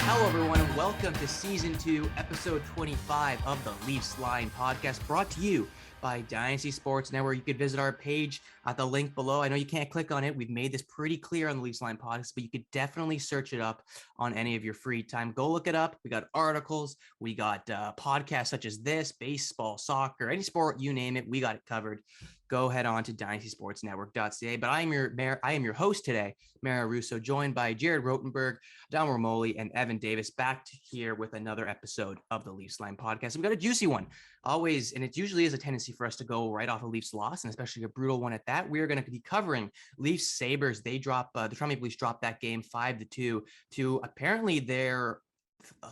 Hello, everyone, and welcome to Season 2, Episode 25 of the Leafs Line podcast, brought to you by Dynasty Sports Network. You could visit our page at the link below. I know you can't click on it. We've made this pretty clear on the Leafs Line podcast, but you could definitely search it up on any of your free time. Go look it up. We got articles. We got podcasts such as this, baseball, soccer, any sport, you name it. We got it covered. Go head on to dynastysportsnetwork.ca. But I am your host today, Mara Russo, joined by Jared Rotenberg, Don Romoli, and Evan Davis, back here with another episode of the Leafs Line podcast. We've got a juicy one, always, and it usually is a tendency for us to go right off a Leafs loss, and especially a brutal one at that. We are going to be covering Leafs Sabres. They drop the Toronto Maple Leafs dropped that game 5-2 to apparently their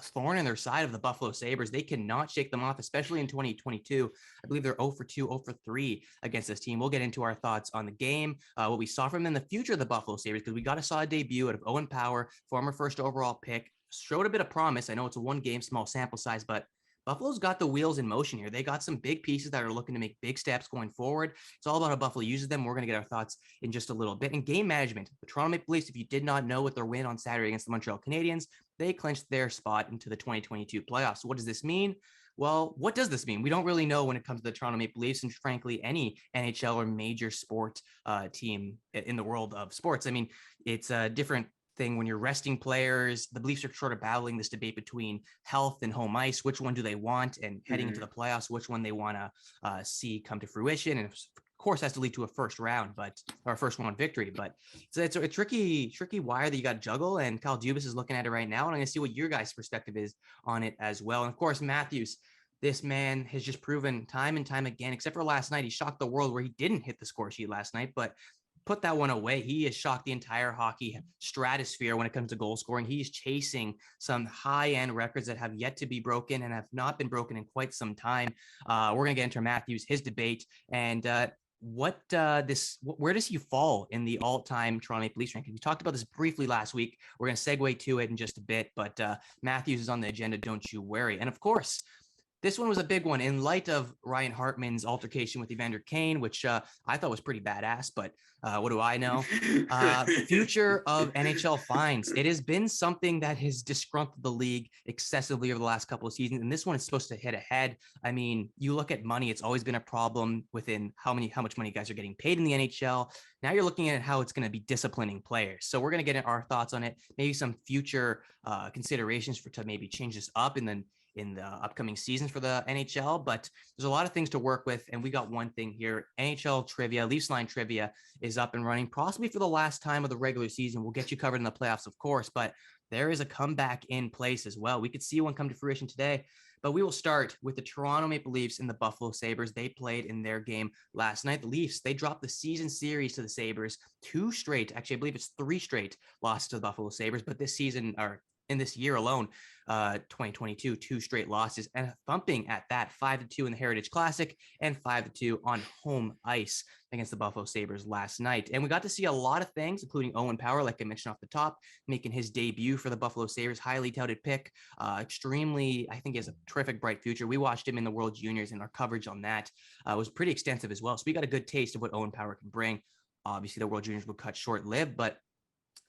thorn in their side of the Buffalo Sabres. They cannot shake them off, especially in 2022. I believe they're 0-2, 0-3 against this team. We'll get into our thoughts on the game, what we saw from them in the future of the Buffalo Sabres, because we saw a debut out of Owen Power, former first overall pick, showed a bit of promise. I know it's a one-game, small sample size, but Buffalo's got the wheels in motion here. They got some big pieces that are looking to make big steps going forward. It's all about how Buffalo uses them. We're going to get our thoughts in just a little bit. And game management, the Toronto Maple Leafs, if you did not know, with their win on Saturday against the Montreal Canadiens, they clinched their spot into the 2022 playoffs. So what does this mean? Well, what does this mean? We don't really know when it comes to the Toronto Maple Leafs and, frankly, any NHL or major sport team in the world of sports. I mean, it's a different thing when you're resting players. The Leafs are sort of battling this debate between health and home ice. Which one do they want? And heading into the playoffs, which one they want to see come to fruition? And of course, has to lead to a first round, or first round victory. But it's a tricky wire that you got to juggle. And Kyle Dubas is looking at it right now, and I'm going to see what your guys' perspective is on it as well. And of course, Matthews. This man has just proven time and time again, except for last night, he shocked the world where he didn't hit the score sheet last night, but put that one away. He has shocked the entire hockey stratosphere when it comes to goal scoring. He's chasing some high-end records that have yet to be broken and have not been broken in quite some time. We're going to get into Matthews, his debate, and where does he fall in the all-time Toronto Maple Leafs ranking? We talked about this briefly last week. We're going to segue to it in just a bit, but Matthews is on the agenda, don't you worry. And of course, this one was a big one in light of Ryan Hartman's altercation with Evander Kane, which I thought was pretty badass, but what do I know? Future of Nhl Fines. It has been something that has disgruntled the league excessively over the last couple of seasons, and this one is supposed to hit ahead. I mean, you look at money, it's always been a problem within how much money guys are getting paid in the NHL. Now you're looking at how it's going to be disciplining players. So we're going to get our thoughts on it, maybe some future considerations to maybe change this up in the upcoming seasons for the NHL, but there's a lot of things to work with. And we got one thing here. Nhl Trivia, Leafs Line Trivia is up and running, possibly for the last time of the regular season. We'll get you covered in the playoffs, of course, but there is a comeback in place as well. We could see one come to fruition today, but we will start with the Toronto Maple Leafs and the Buffalo Sabres. They played in their game last night. The Leafs, they dropped the season series to the Sabres, 2 straight. Actually, I believe it's 3 straight losses to the Buffalo Sabres, but this season, or in this year alone, 2022, 2 straight losses, and a thumping at that, 5-2 in the Heritage Classic and 5-2 on home ice against the Buffalo Sabres last night. And we got to see a lot of things, including Owen Power, like I mentioned off the top, making his debut for the Buffalo Sabres, highly touted pick, I think he has a terrific, bright future. We watched him in the World Juniors, and our coverage on that was pretty extensive as well. So we got a good taste of what Owen Power can bring. Obviously, the World Juniors will cut short-lived, but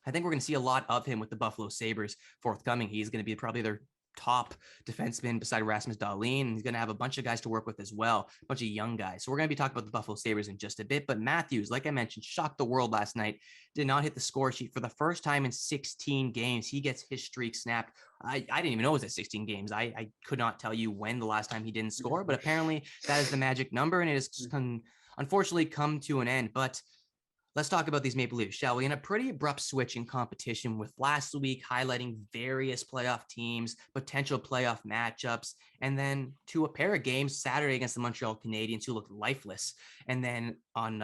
I think we're going to see a lot of him with the Buffalo Sabres forthcoming. He's going to be probably their top defenseman beside Rasmus Dahlin. And he's going to have a bunch of guys to work with as well, a bunch of young guys. So we're going to be talking about the Buffalo Sabres in just a bit. But Matthews, like I mentioned, shocked the world last night, did not hit the score sheet for the first time in 16 games. He gets his streak snapped. I didn't even know it was at 16 games. I could not tell you when the last time he didn't score, but apparently that is the magic number, and it has unfortunately come to an end. But let's talk about these Maple Leafs, shall we? In a pretty abrupt switch in competition, with last week highlighting various playoff teams, potential playoff matchups, and then to a pair of games Saturday against the Montreal Canadiens, who looked lifeless. And then on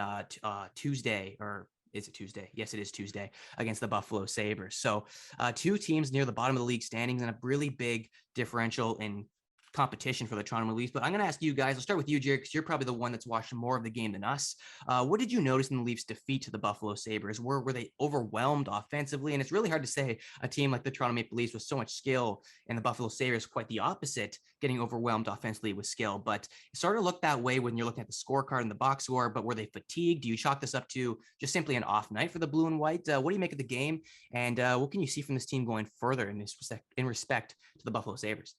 Tuesday, or is it Tuesday? Yes, it is Tuesday, against the Buffalo Sabres. So 2 teams near the bottom of the league standings, and a really big differential in competition for the Toronto Maple Leafs. But I'm going to ask you guys, I'll start with you, Jared, because you're probably the one that's watched more of the game than us. What did you notice in the Leafs' defeat to the Buffalo Sabres? Were they overwhelmed offensively? And it's really hard to say a team like the Toronto Maple Leafs with so much skill, and the Buffalo Sabres quite the opposite, getting overwhelmed offensively with skill. But it sort of looked that way when you're looking at the scorecard and the box score. But were they fatigued? Do you chalk this up to just simply an off night for the blue and white? What do you make of the game? And what can you see from this team going further in respect to the Buffalo Sabres?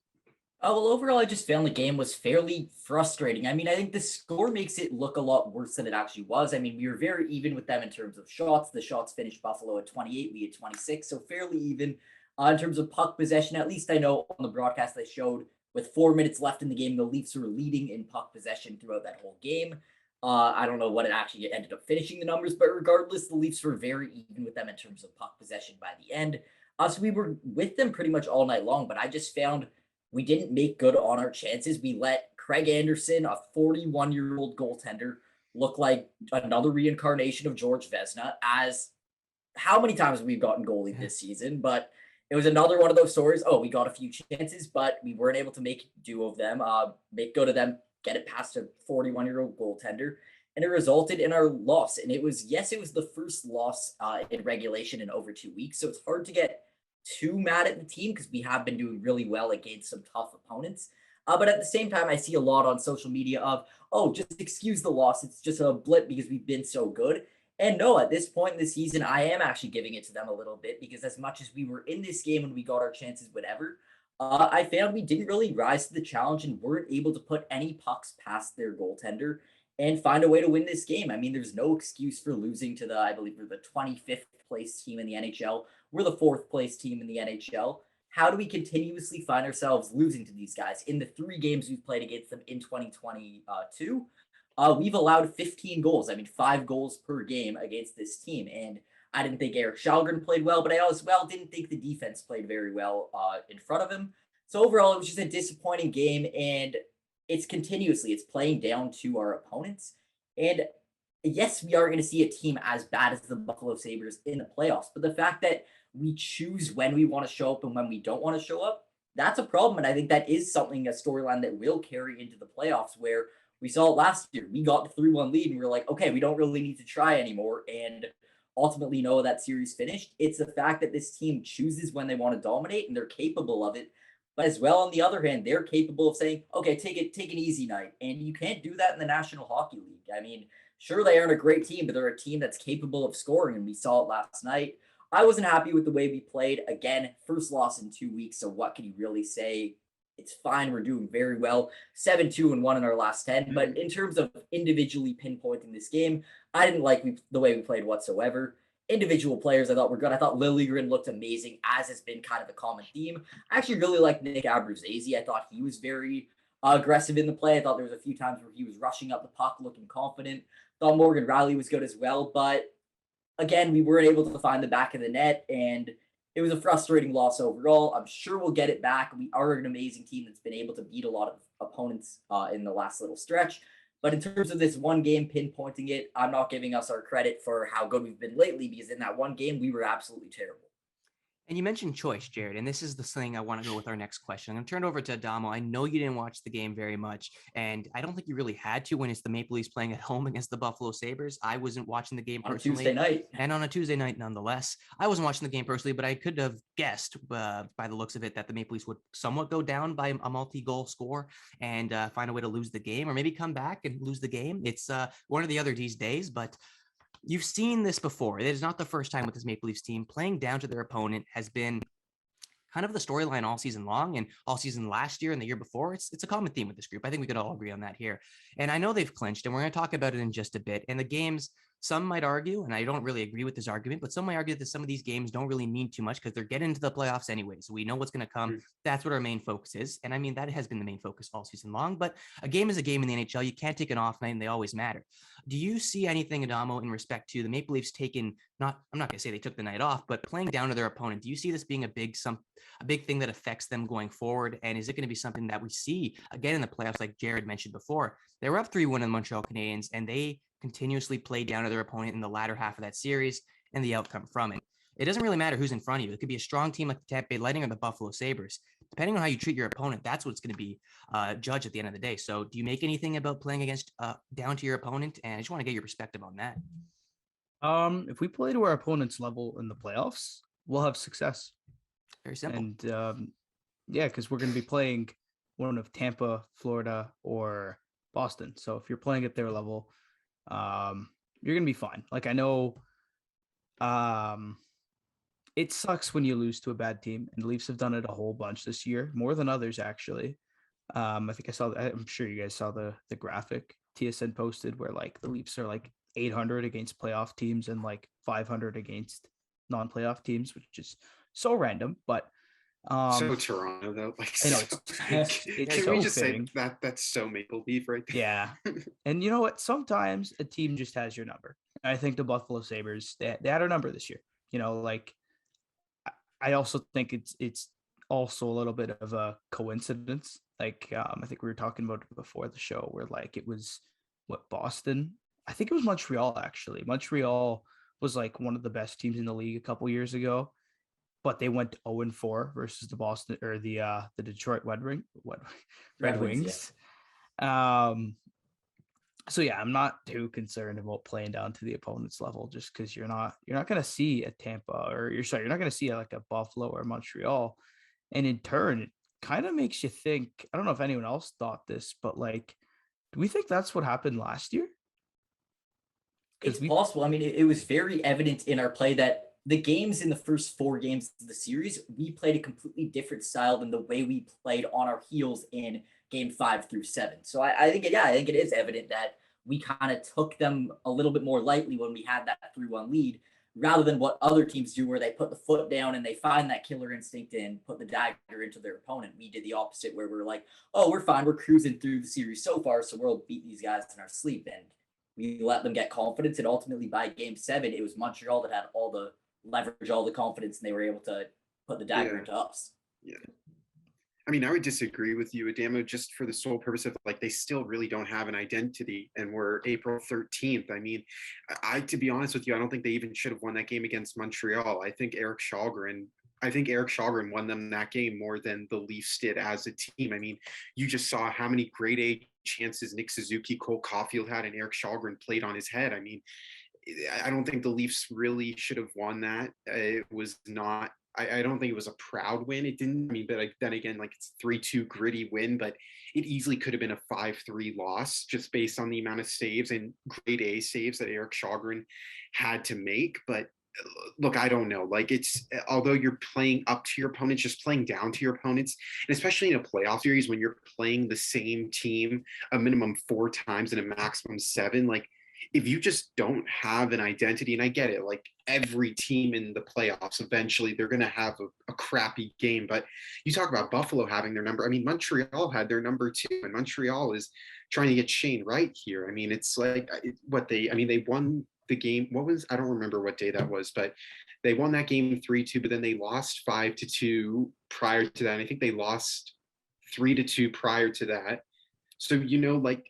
Well, overall, I just found the game was fairly frustrating. I mean, I think the score makes it look a lot worse than it actually was. I mean, we were very even with them in terms of shots. The shots finished Buffalo at 28, we had 26, so fairly even. In terms of puck possession, at least I know on the broadcast they showed with 4 minutes left in the game, the Leafs were leading in puck possession throughout that whole game. I don't know what it actually ended up finishing the numbers, but regardless, the Leafs were very even with them in terms of puck possession by the end. So we were with them pretty much all night long, but I just found we didn't make good on our chances. We let Craig Anderson, a 41-year-old goaltender, look like another reincarnation of George Vezina, as how many times we've gotten goalie this season, but it was another one of those stories. Oh, we got a few chances, but we weren't able to make do of them, make good of them, get it past a 41-year-old goaltender. And it resulted in our loss. And it was the first loss in regulation in over 2 weeks. So it's hard to get too mad at the team because we have been doing really well against some tough opponents. But at the same time, I see a lot on social media of, oh, just excuse the loss. It's just a blip because we've been so good. And no, at this point in the season, I am actually giving it to them a little bit because as much as we were in this game and we got our chances, whatever, I found we didn't really rise to the challenge and weren't able to put any pucks past their goaltender and find a way to win this game. I mean, there's no excuse for losing to I believe we're the 25th place team in the NHL. We're the 4th place team in the NHL. How do we continuously find ourselves losing to these guys? In the 3 games we've played against them in 2022, we've allowed 15 goals. I mean, 5 goals per game against this team. And I didn't think Eric Shalgren played well, but I as well didn't think the defense played very well in front of him. So overall, it was just a disappointing game, and it's playing down to our opponents. And yes, we are going to see a team as bad as the Buffalo Sabres in the playoffs, but the fact that we choose when we want to show up and when we don't want to show up, that's a problem. And I think that is a storyline that will carry into the playoffs where we saw it last year. We got the 3-1 lead and we are like, okay, we don't really need to try anymore. And ultimately know that series finished. It's the fact that this team chooses when they want to dominate and they're capable of it. But as well, on the other hand, they're capable of saying, okay, take an easy night. And you can't do that in the National Hockey League. I mean, sure, they aren't a great team, but they're a team that's capable of scoring. And we saw it last night. I wasn't happy with the way we played. Again, first loss in 2 weeks. So what can you really say? It's fine. We're doing very well. 7-2-1 in our last 10. But in terms of individually pinpointing this game, I didn't like the way we played whatsoever. Individual players I thought were good. I thought Liljegren looked amazing, as has been kind of a common theme. I actually really liked Nick Abruzzese. I thought he was very aggressive in the play. I thought there was a few times where he was rushing up the puck, looking confident. Thought Morgan Rielly was good as well. But again, we weren't able to find the back of the net, and it was a frustrating loss overall. I'm sure we'll get it back. We are an amazing team that's been able to beat a lot of opponents in the last little stretch. But in terms of this one game pinpointing it, I'm not giving us our credit for how good we've been lately because in that one game, we were absolutely terrible. And you mentioned choice, Jared, and this is the thing I want to go with our next question. I'm going to turn it over to Adamo. I know you didn't watch the game very much, and I don't think you really had to when it's the Maple Leafs playing at home against the Buffalo Sabres. I wasn't watching the game personally. On a Tuesday night. And on a Tuesday night, nonetheless. I wasn't watching the game personally, but I could have guessed by the looks of it that the Maple Leafs would somewhat go down by a multi-goal score and find a way to lose the game or maybe come back and lose the game. It's one or the other these days, but you've seen this before. It is not the first time with this Maple Leafs team. Playing down to their opponent has been kind of the storyline all season long and all season last year and the year before. It's a common theme with this group. I think we could all agree on that here. And I know they've clinched, and we're going to talk about it in just a bit. And the games, some might argue, and I don't really agree with this argument, but some might argue that some of these games don't really mean too much because they're getting into the playoffs anyways. We know what's going to come. That's what our main focus is. And I mean, that has been the main focus all season long, but a game is a game in the NHL. You can't take an off night and they always matter. Do you see anything, Adamo, in respect to the Maple Leafs taking, I'm not going to say they took the night off, but playing down to their opponent? Do you see this being a big thing that affects them going forward? And is it going to be something that we see again in the playoffs, like Jared mentioned before? They were up 3-1 in the Montreal Canadiens, and they continuously played down to their opponent in the latter half of that series and the outcome from it. It doesn't really matter who's in front of you. It could be a strong team like the Tampa Bay Lightning or the Buffalo Sabres. depending on how you treat your opponent, that's what's going to be judged at the end of the day. So do you make anything about playing against down to your opponent? And I just want to get your perspective on that. If we play to our opponent's level in the playoffs, we'll have success. Very simple. And yeah, because we're going to be playing one of Tampa, Florida, or Boston. So if you're playing at their level, you're going to be fine. Like, I know it sucks when you lose to a bad team, and the Leafs have done it a whole bunch this year, more than others, actually. I think I'm sure you guys saw the graphic TSN posted where like the Leafs are like 800 against playoff teams and like 500 against non-playoff teams, which is so random, but so Toronto though. Like, I know it's can so we just fitting. say that's so Maple Leaf right there? Yeah. And you know what? Sometimes a team just has your number. I think the Buffalo Sabres, they had our number this year. You know, like I also think it's also a little bit of a coincidence. Like I think we were talking about it before the show where like it was Boston. I think it was Montreal actually. Montreal was like one of the best teams in the league a couple years ago, but they went 0-4 versus the Boston or the Detroit Red Wings. Yeah. So yeah, I'm not too concerned about playing down to the opponent's level just because you're not going to see a Tampa you're not going to see like a Buffalo or Montreal. And in turn, it kind of makes you think, I don't know if anyone else thought this, but like, do we think that's what happened last year? It's possible. I mean, it was very evident in our play that the games in the first 4 games of the series, we played a completely different style than the way we played on our heels in game 5 through 7. So I think it is evident that we kind of took them a little bit more lightly when we had that 3-1 lead, rather than what other teams do where they put the foot down and they find that killer instinct and put the dagger into their opponent. We did the opposite where we're like, oh, we're fine. We're cruising through the series so far, so we'll beat these guys in our sleep. And we let them get confidence. And ultimately by game 7, it was Montreal that had all the leverage, all the confidence, and they were able to put the dagger into us. Yeah. I mean, I would disagree with you, Adamo, just for the sole purpose of like, they still really don't have an identity, and we're April 13th. I mean, to be honest with you, I don't think they even should have won that game against Montreal. I think Eric Shalgren won them that game more than the Leafs did as a team. I mean, you just saw how many grade A chances Nick Suzuki, Cole Caulfield had, and Eric Shalgren played on his head. I mean, I don't think the Leafs really should have won that. It was not, I don't think it was a proud win. It didn't, I mean, but then again, like it's 3-2 gritty win, but it easily could have been a 5-3 loss just based on the amount of saves and grade A saves that Eric Shalgren had to make. But look, I don't know. Like although you're playing up to your opponents, just playing down to your opponents, and especially in a playoff series when you're playing the same team a minimum 4 times and a maximum 7, like if you just don't have an identity, and I get it, like every team in the playoffs, eventually they're going to have a crappy game. But you talk about Buffalo having their number. I mean, Montreal had their number too, and Montreal is trying to get Shane Wright here. I mean, it's like they won the game. I don't remember what day that was, but they won that game 3-2, but then they lost 5-2 prior to that. And I think they lost 3-2 prior to that. So, like,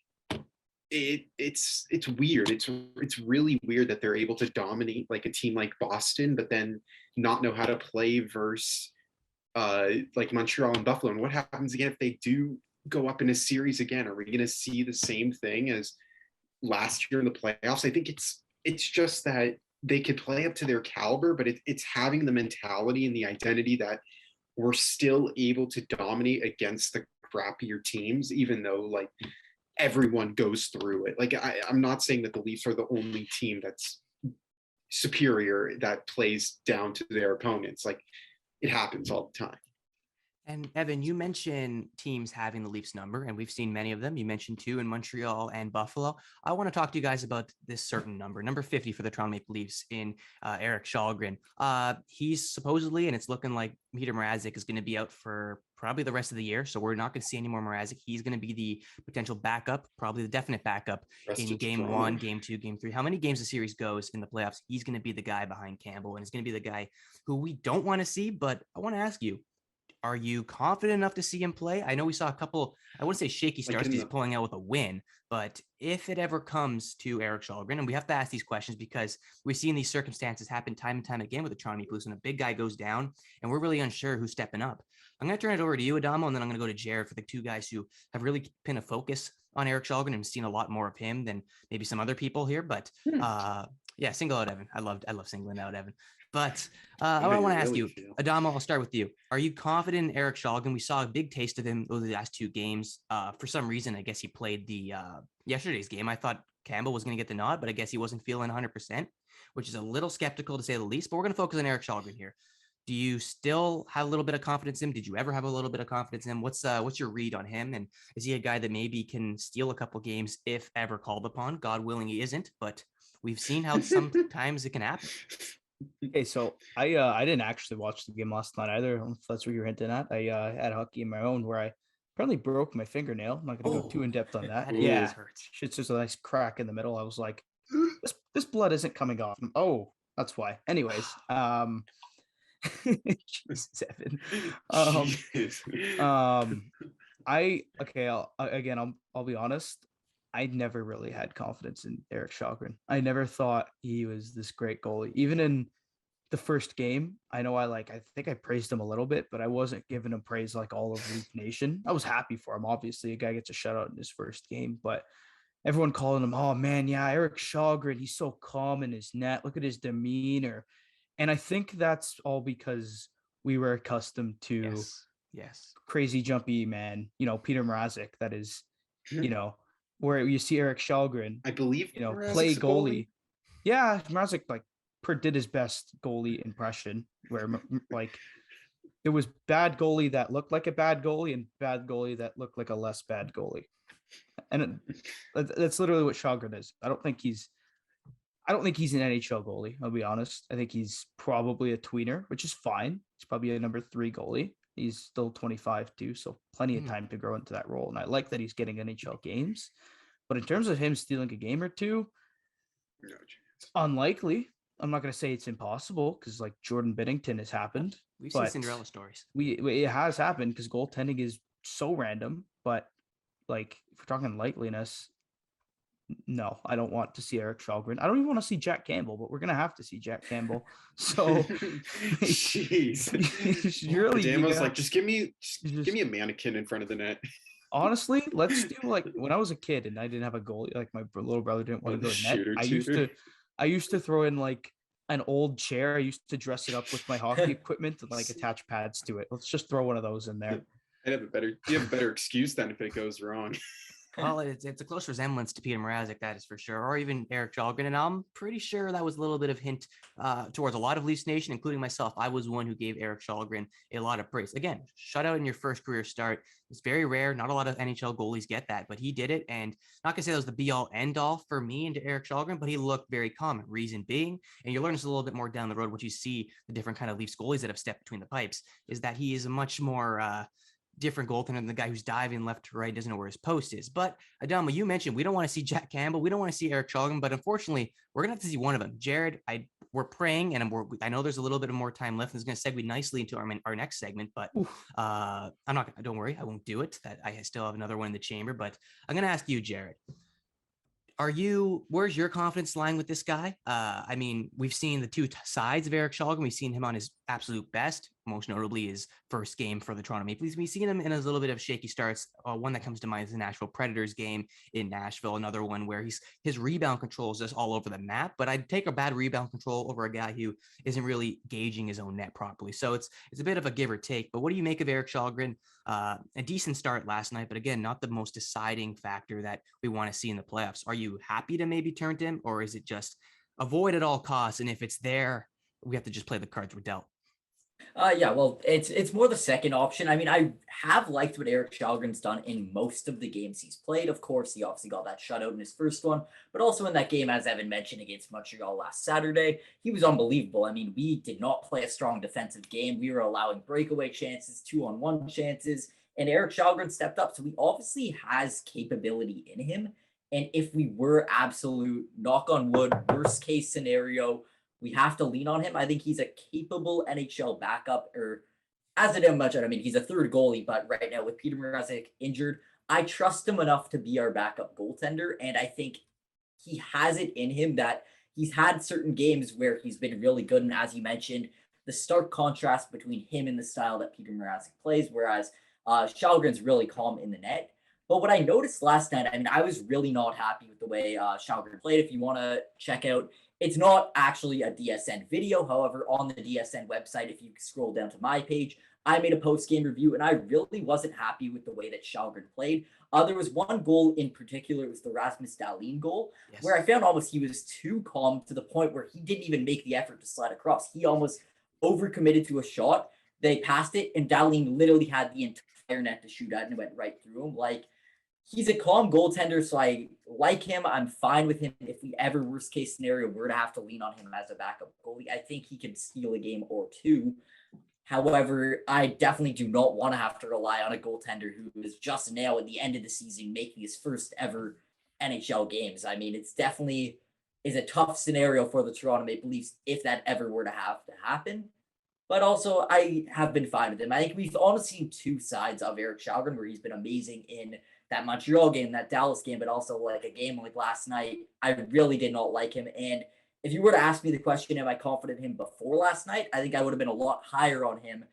it's weird. It's really weird that they're able to dominate like a team like Boston, but then not know how to play versus like Montreal and Buffalo. And what happens again if they do go up in a series again? Are we going to see the same thing as last year in the playoffs? I think it's just that they could play up to their caliber, but it's having the mentality and the identity that we're still able to dominate against the crappier teams, even though like everyone goes through it. Like I'm not saying that the Leafs are the only team that's superior that plays down to their opponents. Like it happens all the time. And Evan, you mentioned teams having the Leafs number, and we've seen many of them. You mentioned 2 in Montreal and Buffalo. I want to talk to you guys about this certain number 50 for the Toronto Maple Leafs in Eric Shalgren. He's supposedly, and it's looking like Peter Mrazek is going to be out for probably the rest of the year. So we're not going to see any more Mrazek. He's going to be the potential backup, probably the definite backup in game 1, game 2, game 3. How many games the series goes in the playoffs? He's going to be the guy behind Campbell, and he's going to be the guy who we don't want to see. But I want to ask you, Are you confident enough to see him play? I know we saw a couple, I wouldn't say shaky starts, he's pulling out with a win, but if it ever comes to Erik Shalgren, and we have to ask these questions because we've seen these circumstances happen time and time again with the Toronto Maple Leafs when a big guy goes down and we're really unsure who's stepping up. I'm going to turn it over to you, Adamo, and then I'm going to go to Jared for the two guys who have really been a focus on Erik Shalgren and seen a lot more of him than maybe some other people here. But yeah, single out Evan. I love singling out Evan. But I want to ask you, Adamo, I'll start with you. Are you confident in Erik Shalgren? We saw a big taste of him over the last two games. For some reason, I guess he played the yesterday's game. I thought Campbell was going to get the nod, but I guess he wasn't feeling 100%, which is a little skeptical to say the least. But we're going to focus on Erik Shalgren here. Do you still have a little bit of confidence in him? Did you ever have a little bit of confidence in him? What's your read on him? And is he a guy that maybe can steal a couple games if ever called upon? God willing, he isn't, but we've seen how sometimes it can happen. Okay, so I didn't actually watch the game last night either. If that's what you're hinting at. I had hockey in my own where I apparently broke my fingernail. I'm not gonna go too in depth on that. Yeah, shit's just a nice crack in the middle. I was like, this blood isn't coming off. Oh, that's why. Anyways, Jesus, Evan. I'll be honest. I never really had confidence in Erik Shalgren. I never thought he was this great goalie. Even in the first game, I think I praised him a little bit, but I wasn't giving him praise like all of Leaf Nation. I was happy for him. Obviously, a guy gets a shutout in his first game, but everyone calling him, oh man, yeah, Erik Shalgren, he's so calm in his net. Look at his demeanor. And I think that's all because we were accustomed to crazy jumpy man, Peter Mrazek, that is, where you see Erik Shalgren, I believe, play goalie. Yeah, Mrazek did his best goalie impression, where there was bad goalie that looked like a bad goalie and bad goalie that looked like a less bad goalie, and that's literally what Shalgren is. I don't think he's an NHL goalie. I'll be honest. I think he's probably a tweener, which is fine. He's probably a number 3 goalie. He's still 25 too, so plenty of time to grow into that role. And I like that he's getting NHL games. But in terms of him stealing a game or two, no chance. Unlikely. I'm not going to say it's impossible because like Jordan Binnington has happened. We've seen Cinderella stories. It has happened because goaltending is so random. But like if we're talking likeliness, no, I don't want to see Erik Shalgren. I don't even want to see Jack Campbell, but we're gonna have to see Jack Campbell. So, jeez, just give me a mannequin in front of the net. Honestly, let's do like when I was a kid and I didn't have a goalie. Like my little brother didn't want to go to net. I used to throw in like an old chair. I used to dress it up with my hockey equipment and like attach pads to it. Let's just throw one of those in there. You have a better excuse then if it goes wrong. Well, it's a close resemblance to Peter Mrazek, that is for sure, or even Erik Shalgren. And I'm pretty sure that was a little bit of hint towards a lot of Leafs Nation, including myself. I was one who gave Erik Shalgren a lot of praise. Again, shutout in your first career start. It's very rare. Not a lot of NHL goalies get that, but he did it. And not gonna say that was the be all end all for me into Erik Shalgren, but he looked very calm. Reason being, and you learn this a little bit more down the road, what you see the different kind of Leafs goalies that have stepped between the pipes, is that he is a much more different goaltender than the guy who's diving left to right, doesn't know where his post is. But Adamo, you mentioned we don't want to see Jack Campbell, we don't want to see Erik Shalgren, but unfortunately, we're gonna have to see one of them. Jared, we're praying, and I know there's a little bit of more time left. And it's going to segue nicely into our next segment, but I'm not. Don't worry, I won't do it. I still have another one in the chamber, but I'm going to ask you, Jared. Where's your confidence lying with this guy? I mean, we've seen the two sides of Erik Shalgren. We've seen him on his absolute best, most notably his first game for the Toronto Maple Leafs. We've seen him in a little bit of shaky starts. One that comes to mind is the Nashville Predators game in Nashville. Another one where his rebound control is just all over the map. But I'd take a bad rebound control over a guy who isn't really gauging his own net properly. So it's a bit of a give or take. But what do you make of Erik Shalgren? A decent start last night, but again, not the most deciding factor that we want to see in the playoffs. Are you happy to maybe turn to him, or is it just avoid at all costs? And if it's there, we have to just play the cards we're dealt. Yeah, well, it's more the second option. I mean, I have liked what Erik Shalgren's done in most of the games he's played. Of course, he obviously got that shutout in his first one, but also in that game, as Evan mentioned, against Montreal last Saturday, he was unbelievable. I mean, we did not play a strong defensive game. We were allowing breakaway chances, 2-on-1 chances, and Erik Shalgren stepped up. So he obviously has capability in him. And if we were absolute, knock on wood, worst case scenario, we have to lean on him. I think he's a capable NHL backup, or as it much, I mean, he's a third goalie, but right now with Peter Mrazek injured, I trust him enough to be our backup goaltender. And I think he has it in him that he's had certain games where he's been really good. And as you mentioned, the stark contrast between him and the style that Peter Mrazek plays, whereas Shalgren's really calm in the net. But what I noticed last night, I mean, I was really not happy with the way Shalgren played. If you want to check out, it's not actually a DSN video. However, on the DSN website, if you scroll down to my page, I made a post-game review, and I really wasn't happy with the way that Shalgren played. There was one goal in particular, it was the Rasmus Dahlin goal, where I found almost he was too calm to the point where he didn't even make the effort to slide across. He almost overcommitted to a shot. They passed it, and Dahlin literally had the entire net to shoot at, and it went right through him. Like, he's a calm goaltender, so I like him. I'm fine with him. If we ever, worst case scenario, were to have to lean on him as a backup goalie, I think he can steal a game or two. However, I definitely do not want to have to rely on a goaltender who is just now at the end of the season making his first ever NHL games. I mean, it's definitely is a tough scenario for the Toronto Maple Leafs if that ever were to have to happen. But also, I have been fine with him. I think we've honestly seen two sides of Eric Shalgren, where he's been amazing in that Montreal game, that Dallas game, but also like a game like last night. I really did not like him. And if you were to ask me the question, am I confident in him before last night? I think I would have been a lot higher on him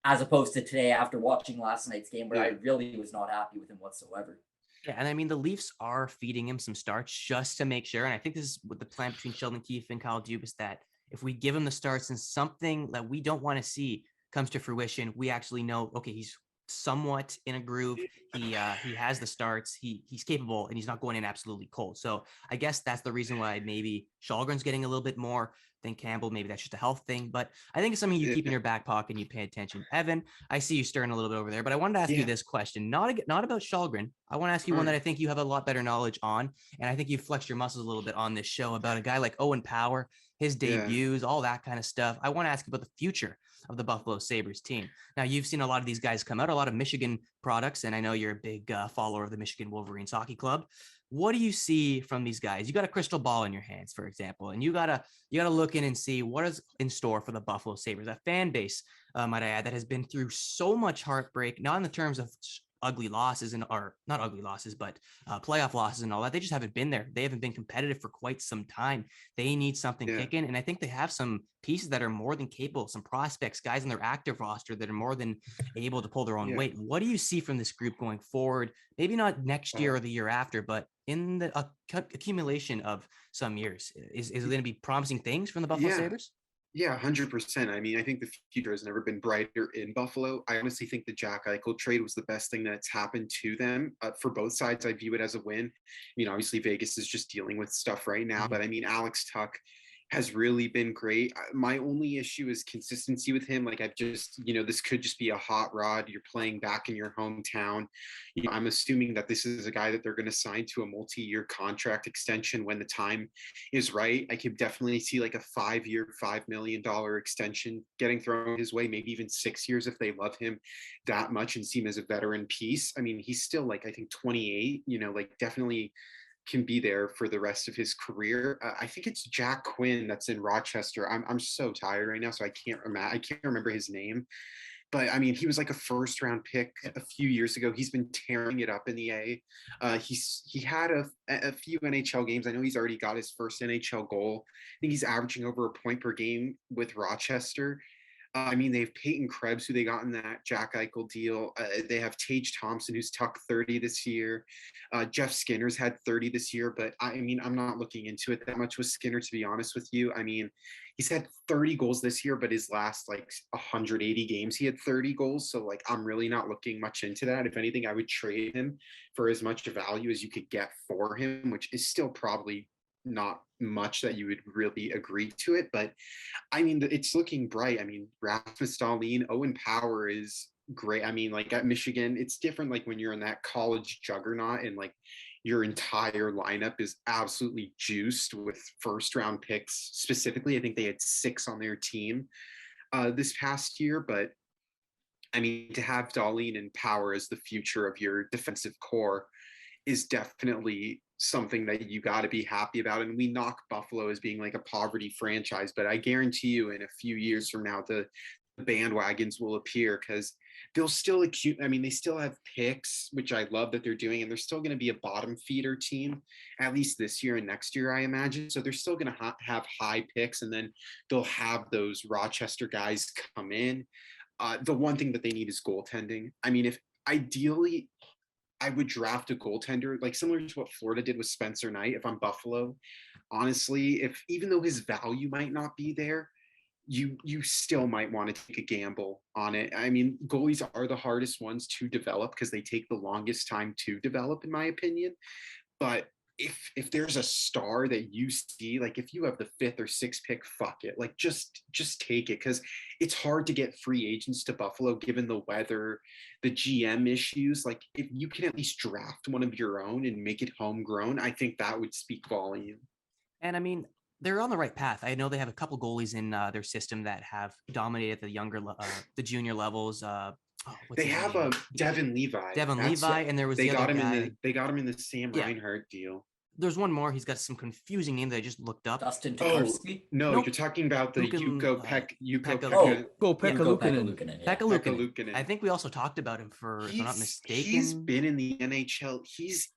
as opposed to today after watching last night's game where I really was not happy with him whatsoever. Yeah, and I mean, the Leafs are feeding him some starts just to make sure. And I think this is what the plan between Sheldon Keith and Kyle Dubas, that if we give him the starts and something that we don't want to see comes to fruition, we actually know, okay, he's somewhat in a groove. He has the starts. He's capable, and he's not going in absolutely cold. So I guess that's the reason why maybe Shalgren's getting a little bit more than Campbell. Maybe that's just a health thing, but I think it's something you keep in your back pocket and you pay attention. Evan, I see you stirring a little bit over there, but I wanted to ask you this question, not about Shalgren. I want to ask you one that I think you have a lot better knowledge on, and I think you've flexed your muscles a little bit on this show about a guy like Owen Power, his debuts, all that kind of stuff. I want to ask you about the future of the Buffalo Sabres team. Now, you've seen a lot of these guys come out, a lot of Michigan products, and I know you're a big follower of the Michigan Wolverines hockey club. What do you see from these guys? You got a crystal ball in your hands, for example, and you gotta look in and see what is in store for the Buffalo Sabres, a fan base, might I add, that has been through so much heartbreak, not in the terms of ugly losses or not ugly losses, but playoff losses and all that. They just haven't been there. They haven't been competitive for quite some time. They need something kicking. And I think they have some pieces that are more than capable, some prospects, guys in their active roster that are more than able to pull their own weight. What do you see from this group going forward? Maybe not next year or the year after, but in the accumulation of some years. Is it going to be promising things from the Buffalo Sabres? Yeah, 100%. I mean, I think the future has never been brighter in Buffalo. I honestly think the Jack Eichel trade was the best thing that's happened to them. For both sides, I view it as a win. I mean, obviously, Vegas is just dealing with stuff right now, but I mean, Alex Tuch has really been great. My only issue is consistency with him. Like, I've just, this could just be a hot rod. You're playing back in your hometown. I'm assuming that this is a guy that they're going to sign to a multi-year contract extension when the time is right. I could definitely see like a 5-year, $5 million extension getting thrown his way, maybe even 6 years if they love him that much and see him as a veteran piece. I mean, he's still like, I think 28, like definitely can be there for the rest of his career. I think it's Jack Quinn that's in Rochester. I'm so tired right now, so I can't remember his name. But I mean, he was like a first round pick a few years ago. He's been tearing it up in the A. He had a few NHL games. I know he's already got his first NHL goal. I think he's averaging over a point per game with Rochester. I mean, they have Peyton Krebs, who they got in that Jack Eichel deal. They have Tage Thompson, who's tucked 30 this year. Jeff Skinner's had 30 this year, but I mean, I'm not looking into it that much with Skinner, to be honest with you. I mean, he's had 30 goals this year, but his last like 180 games, he had 30 goals. So like, I'm really not looking much into that. If anything, I would trade him for as much value as you could get for him, which is still probably not much that you would really agree to it. But I mean, it's looking bright. I mean, Rasmus Dahlin, Owen Power is great. I mean, like at Michigan, it's different. Like when you're in that college juggernaut and like your entire lineup is absolutely juiced with first round picks. Specifically, I think they had 6 on their team this past year. But I mean, to have Dahlin and Power as the future of your defensive core is definitely something that you got to be happy about. And we knock Buffalo as being like a poverty franchise, but I guarantee you in a few years from now, the bandwagons will appear, because they'll still they still have picks, which I love that they're doing, and they're still going to be a bottom feeder team, at least this year and next year, I imagine. So they're still going to have high picks, and then they'll have those Rochester guys come in. The one thing that they need is goaltending. I mean, if ideally, I would draft a goaltender, like similar to what Florida did with Spencer Knight. If I'm Buffalo, honestly, if even though his value might not be there, you still might want to take a gamble on it. I mean, goalies are the hardest ones to develop because they take the longest time to develop, in my opinion. But if there's a star that you see, like if you have the 5th or 6th pick, fuck it, like just take it, because it's hard to get free agents to Buffalo given the weather, the GM issues. Like if you can at least draft one of your own and make it homegrown, I think that would speak volume. And I mean, they're on the right path. I know they have a couple goalies in their system that have dominated the junior levels. They have a Devin Levi. And there was they the got other him guy. they got him in the Sam Reinhart deal. There's one more. He's got some confusing name that I just looked up. Dustin Tokarski? No, Nope. you're talking about the Pekka Luukkonen. I think we also talked about him if I'm not mistaken. He's been in the NHL. He's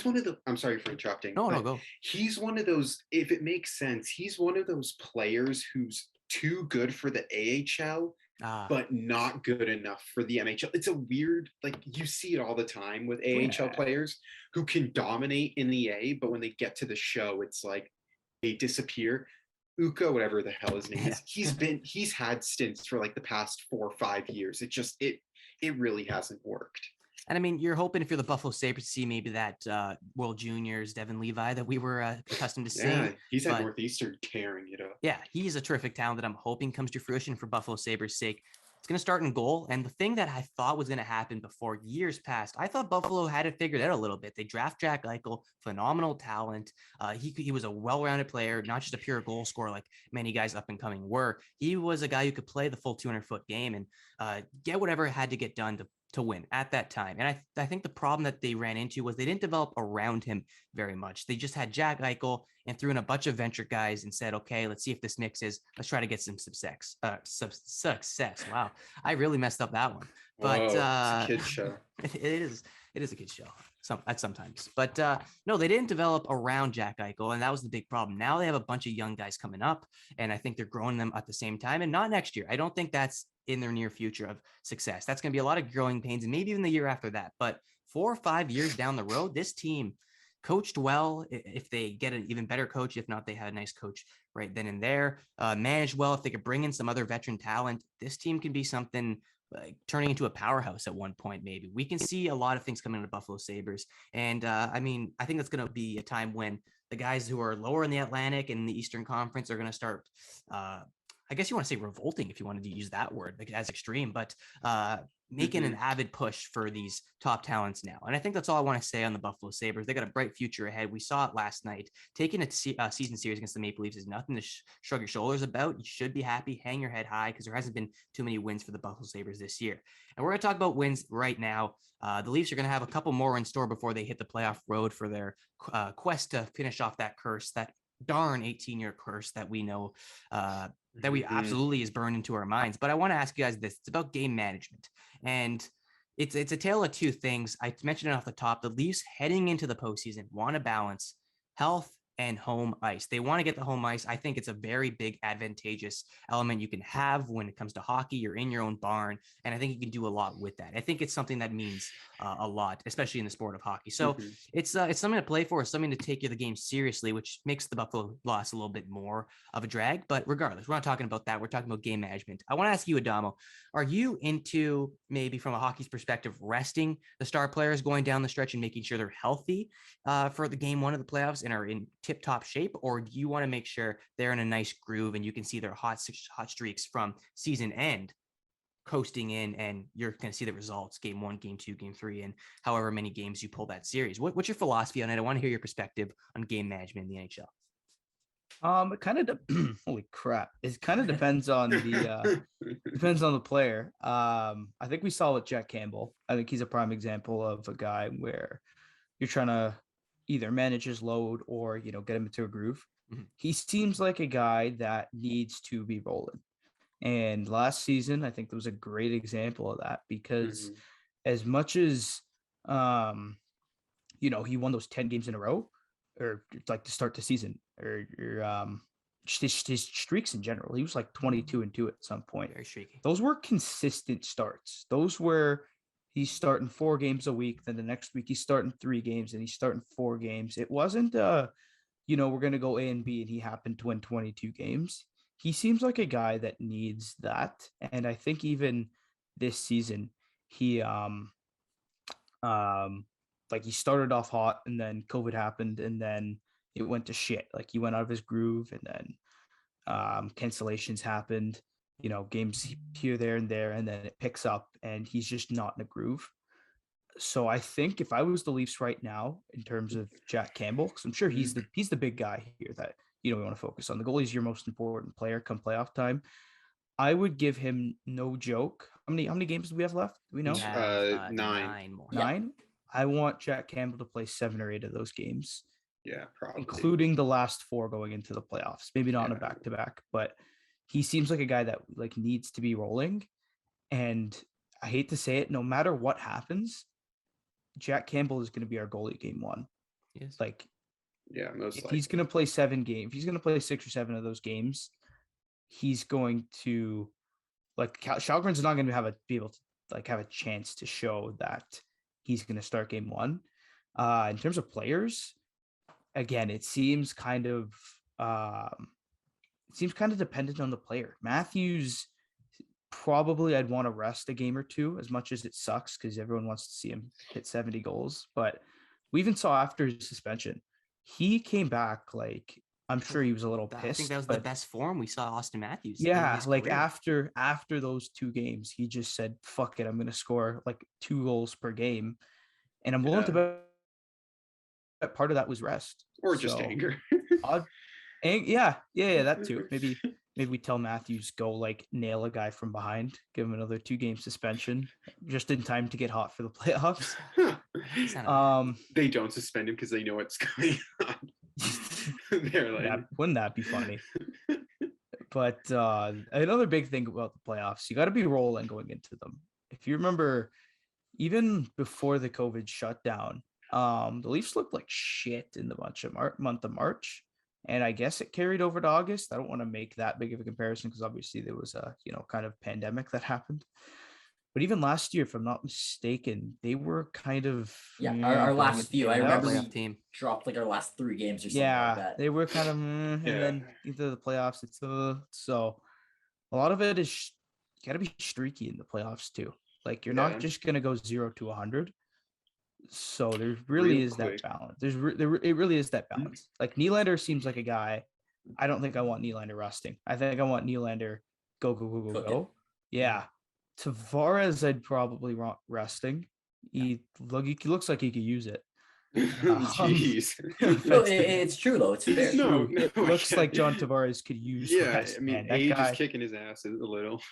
one of the. I'm sorry for interrupting. No, go. He's one of those. If it makes sense, he's one of those players who's too good for the AHL, but not good enough for the NHL. It's a weird, like you see it all the time with AHL players who can dominate in the A, but when they get to the show, it's like they disappear. Ukko, whatever the hell his name is, he's had stints for like the past 4 or 5 years. It really hasn't worked. And I mean, you're hoping if you're the Buffalo Sabres to see maybe that World Juniors Devin Levi that we were accustomed to seeing. Yeah, he's at Northeastern tearing it up. Yeah, he's a terrific talent that I'm hoping comes to fruition for Buffalo Sabres' sake. It's going to start in goal. And the thing that I thought was going to happen before years passed, I thought Buffalo had it figured out a little bit. They draft Jack Eichel, phenomenal talent. He was a well-rounded player, not just a pure goal scorer like many guys up and coming were. He was a guy who could play the full 200-foot game and get whatever had to get done to win at that time. And I think the problem that they ran into was they didn't develop around him very much. They just had Jack Eichel and threw in a bunch of venture guys and said, okay, let's see if this mixes. Let's try to get some success. Wow. I really messed up that one. But it's a kid's show. It is a kid's show sometimes. But no, they didn't develop around Jack Eichel, and that was the big problem. Now they have a bunch of young guys coming up, and I think they're growing them at the same time. And not next year. I don't think that's in their near future of success. That's going to be a lot of growing pains, and maybe even the year after that. But 4 or 5 years down the road, this team coached well. If they get an even better coach, if not, they had a nice coach right then and there. Managed well. If they could bring in some other veteran talent, this team can be something like turning into a powerhouse at one point. Maybe we can see a lot of things coming into Buffalo Sabres. And I mean, I think that's going to be a time when the guys who are lower in the Atlantic and the Eastern Conference are going to start, I guess you want to say revolting if you wanted to use that word, like as extreme, but making an avid push for these top talents now. And I think that's all I want to say on the Buffalo Sabres. They got a bright future ahead. We saw it last night. Taking a season series against the Maple Leafs is nothing to shrug your shoulders about. You should be happy, hang your head high, because there hasn't been too many wins for the Buffalo Sabres this year. And we're going to talk about wins right now. The Leafs are going to have a couple more in store before they hit the playoff road for their quest to finish off that curse, that darn 18-year curse that we know that we absolutely is burned into our minds. But I want to ask you guys this. It's about game management. And it's a tale of two things. I mentioned it off the top. The Leafs heading into the postseason want to balance health and home ice. They want to get the home ice. I think it's a very big advantageous element you can have when it comes to hockey. You're in your own barn, and I think you can do a lot with that. I think it's something that means a lot, especially in the sport of hockey. So it's something to play for, it's something to take the game seriously, which makes the Buffalo loss a little bit more of a drag. But regardless, we're not talking about that. We're talking about game management. I want to ask you, Adamo, are you into, maybe from a hockey's perspective, resting the star players going down the stretch and making sure they're healthy for the game one of the playoffs and are in tip-top shape? Or do you want to make sure they're in a nice groove and you can see their hot streaks from season end coasting in, and you're going to see the results game 1, game 2, game 3, and however many games you pull that series? What's your philosophy on it? I want to hear your perspective on game management in the NHL. It kind of holy crap. It kind of depends on the player. I think we saw with Jack Campbell. I think he's a prime example of a guy where you're trying to either manage his load or, get him into a groove. He seems like a guy that needs to be rolling. And last season, I think there was a great example of that because Mhm. as much as, he won those 10 games in a row, or like to start the season, or just his streaks in general. He was like 22-2 at some point. Very streaky. Those were consistent starts. Those were he's starting 4 games a week. Then the next week he's starting 3 games, and he's starting 4 games. It wasn't we're gonna go A and B, and he happened to win 22 games. He seems like a guy that needs that, and I think even this season he like he started off hot, and then COVID happened, and then it went to shit. Like he went out of his groove, and then cancellations happened, games here, there, and there, and then it picks up, and he's just not in a groove. So I think if I was the Leafs right now, in terms of Jack Campbell, because I'm sure he's the big guy here that we want to focus on. The goalie's your most important player come playoff time. I would give him, no joke. How many games do we have left? Do we know? We have 9. 9 more. 9. I want Jack Campbell to play 7 or 8 of those games, Yeah, probably. including the last 4 going into the playoffs. Maybe not in a Yeah. back-to-back, but he seems like a guy that like needs to be rolling. And I hate to say it, no matter what happens, Jack Campbell is going to be our goalie game 1. Yes. Like Yeah, most if likely. he's going to play 7 games, if he's going to play 6 or 7 of those games, he's going to Shalgren's not going to be able to have a chance to show that he's going to start game 1. In terms of players, again, it seems kind of dependent on the player. Matthews, probably I'd want to rest a game or 2, as much as it sucks because everyone wants to see him hit 70 goals. But we even saw after his suspension, he came back like, I'm sure he was a little pissed. I think that was the best form we saw Austin Matthews. Yeah, in his like career. after those 2 games, he just said, "Fuck it, I'm going to score like 2 goals per game," and I'm willing to bet part of that was rest Or just anger. yeah, that too. Maybe we tell Matthews, go like nail a guy from behind, give him another 2-game suspension, just in time to get hot for the playoffs. They don't suspend him because they know what's going on. They're like, wouldn't that be funny? But another big thing about the playoffs, you got to be rolling going into them. If you remember, even before the COVID shutdown, the Leafs looked like shit in the month of March. And I guess it carried over to August. I don't want to make that big of a comparison because obviously there was a kind of pandemic that happened. But even last year, if I'm not mistaken, they were kind of our last few. I remember we dropped like our last 3 games or something like that. They were kind of and then into the playoffs. It's so a lot of it is you got to be streaky in the playoffs too. Like you're not just gonna go 0 to 100. So there really is that balance. It really is that balance. Like Nylander seems like a guy. I don't think I want Nylander resting. I think I want Nylander go. Yeah. Tavares, I'd probably want resting. He looks like he could use it. Jeez. No, it's true though. It's fair. No, it looks like John Tavares could use rest. I mean, Man, age is kicking his ass a little.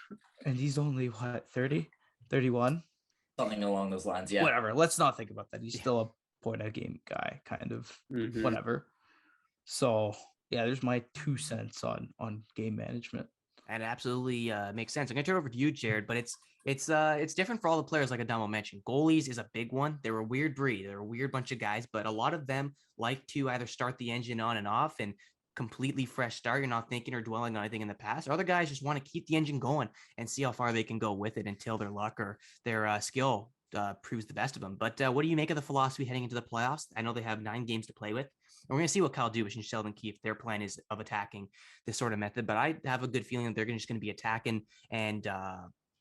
And he's only what, 30, 31? Something along those lines, yeah. Whatever. Let's not think about that. He's still a point a game guy, kind of. Whatever. So yeah, there's my 2 cents on game management. And absolutely makes sense. I'm gonna turn it over to you, Jared, but it's different for all the players, like Adamo mentioned. Goalies is a big one. They're a weird breed. They're a weird bunch of guys, but a lot of them like to either start the engine on and off and completely fresh start. You're not thinking or dwelling on anything in the past. Or other guys just want to keep the engine going and see how far they can go with it until their luck or their skill proves the best of them. But what do you make of the philosophy heading into the playoffs? I know they have 9 games to play with. And we're going to see what Kyle Dubas and Sheldon Keith, their plan is of attacking this sort of method. But I have a good feeling that they're just going to be attacking and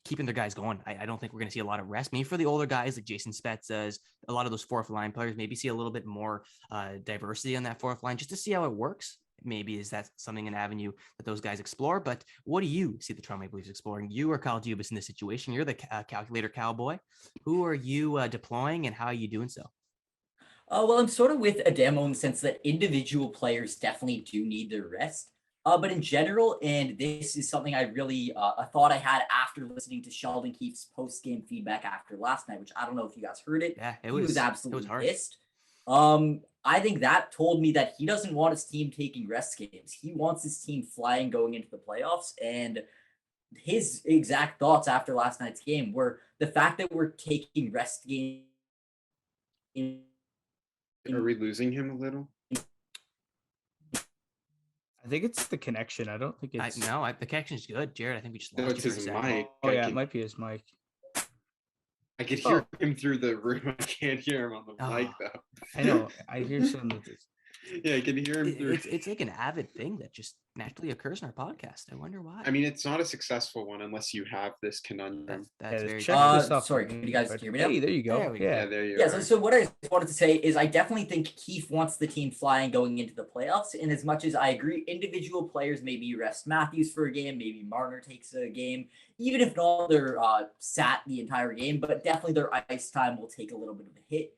keeping their guys going. I don't think we're going to see a lot of rest. Maybe for the older guys like Jason Spezza, a lot of those fourth line players, maybe see a little bit more diversity on that fourth line just to see how it works. Maybe is that something, an avenue that those guys explore. But what do you see the Toronto Maple Leafs exploring? You or Kyle Dubas in this situation? You're the calculator cowboy. Who are you deploying and how are you doing so? Well, I'm sort of with Adamo in the sense that individual players definitely do need their rest. But in general, and this is something I really a thought I had after listening to Sheldon Keith's post-game feedback after last night, which I don't know if you guys heard it. Yeah, he was absolutely hard. pissed. I think that told me that he doesn't want his team taking rest games. He wants his team flying going into the playoffs. And his exact thoughts after last night's game were the fact that we're taking rest games. Are we losing him a little? I think it's the connection. I don't think it's. The connection's good, Jared. I think we just No, lost it's you for his a second. mic. Oh yeah, it might be his mic. I could hear him through the room. I can't hear him on the mic though. I know. I hear some of this. Yeah, I can hear him through. It's like an avid thing that just naturally occurs in our podcast. I wonder why. I mean, it's not a successful one unless you have this conundrum. That's very check this out. Sorry, can you guys hear me now? Hey, there you go. There we go. Yeah, there you Yeah, are. so what I wanted to say is I definitely think Keith wants the team flying going into the playoffs. And as much as I agree, individual players, maybe rest Matthews for a game, maybe Marner takes a game, even if not they're sat the entire game, but definitely their ice time will take a little bit of a hit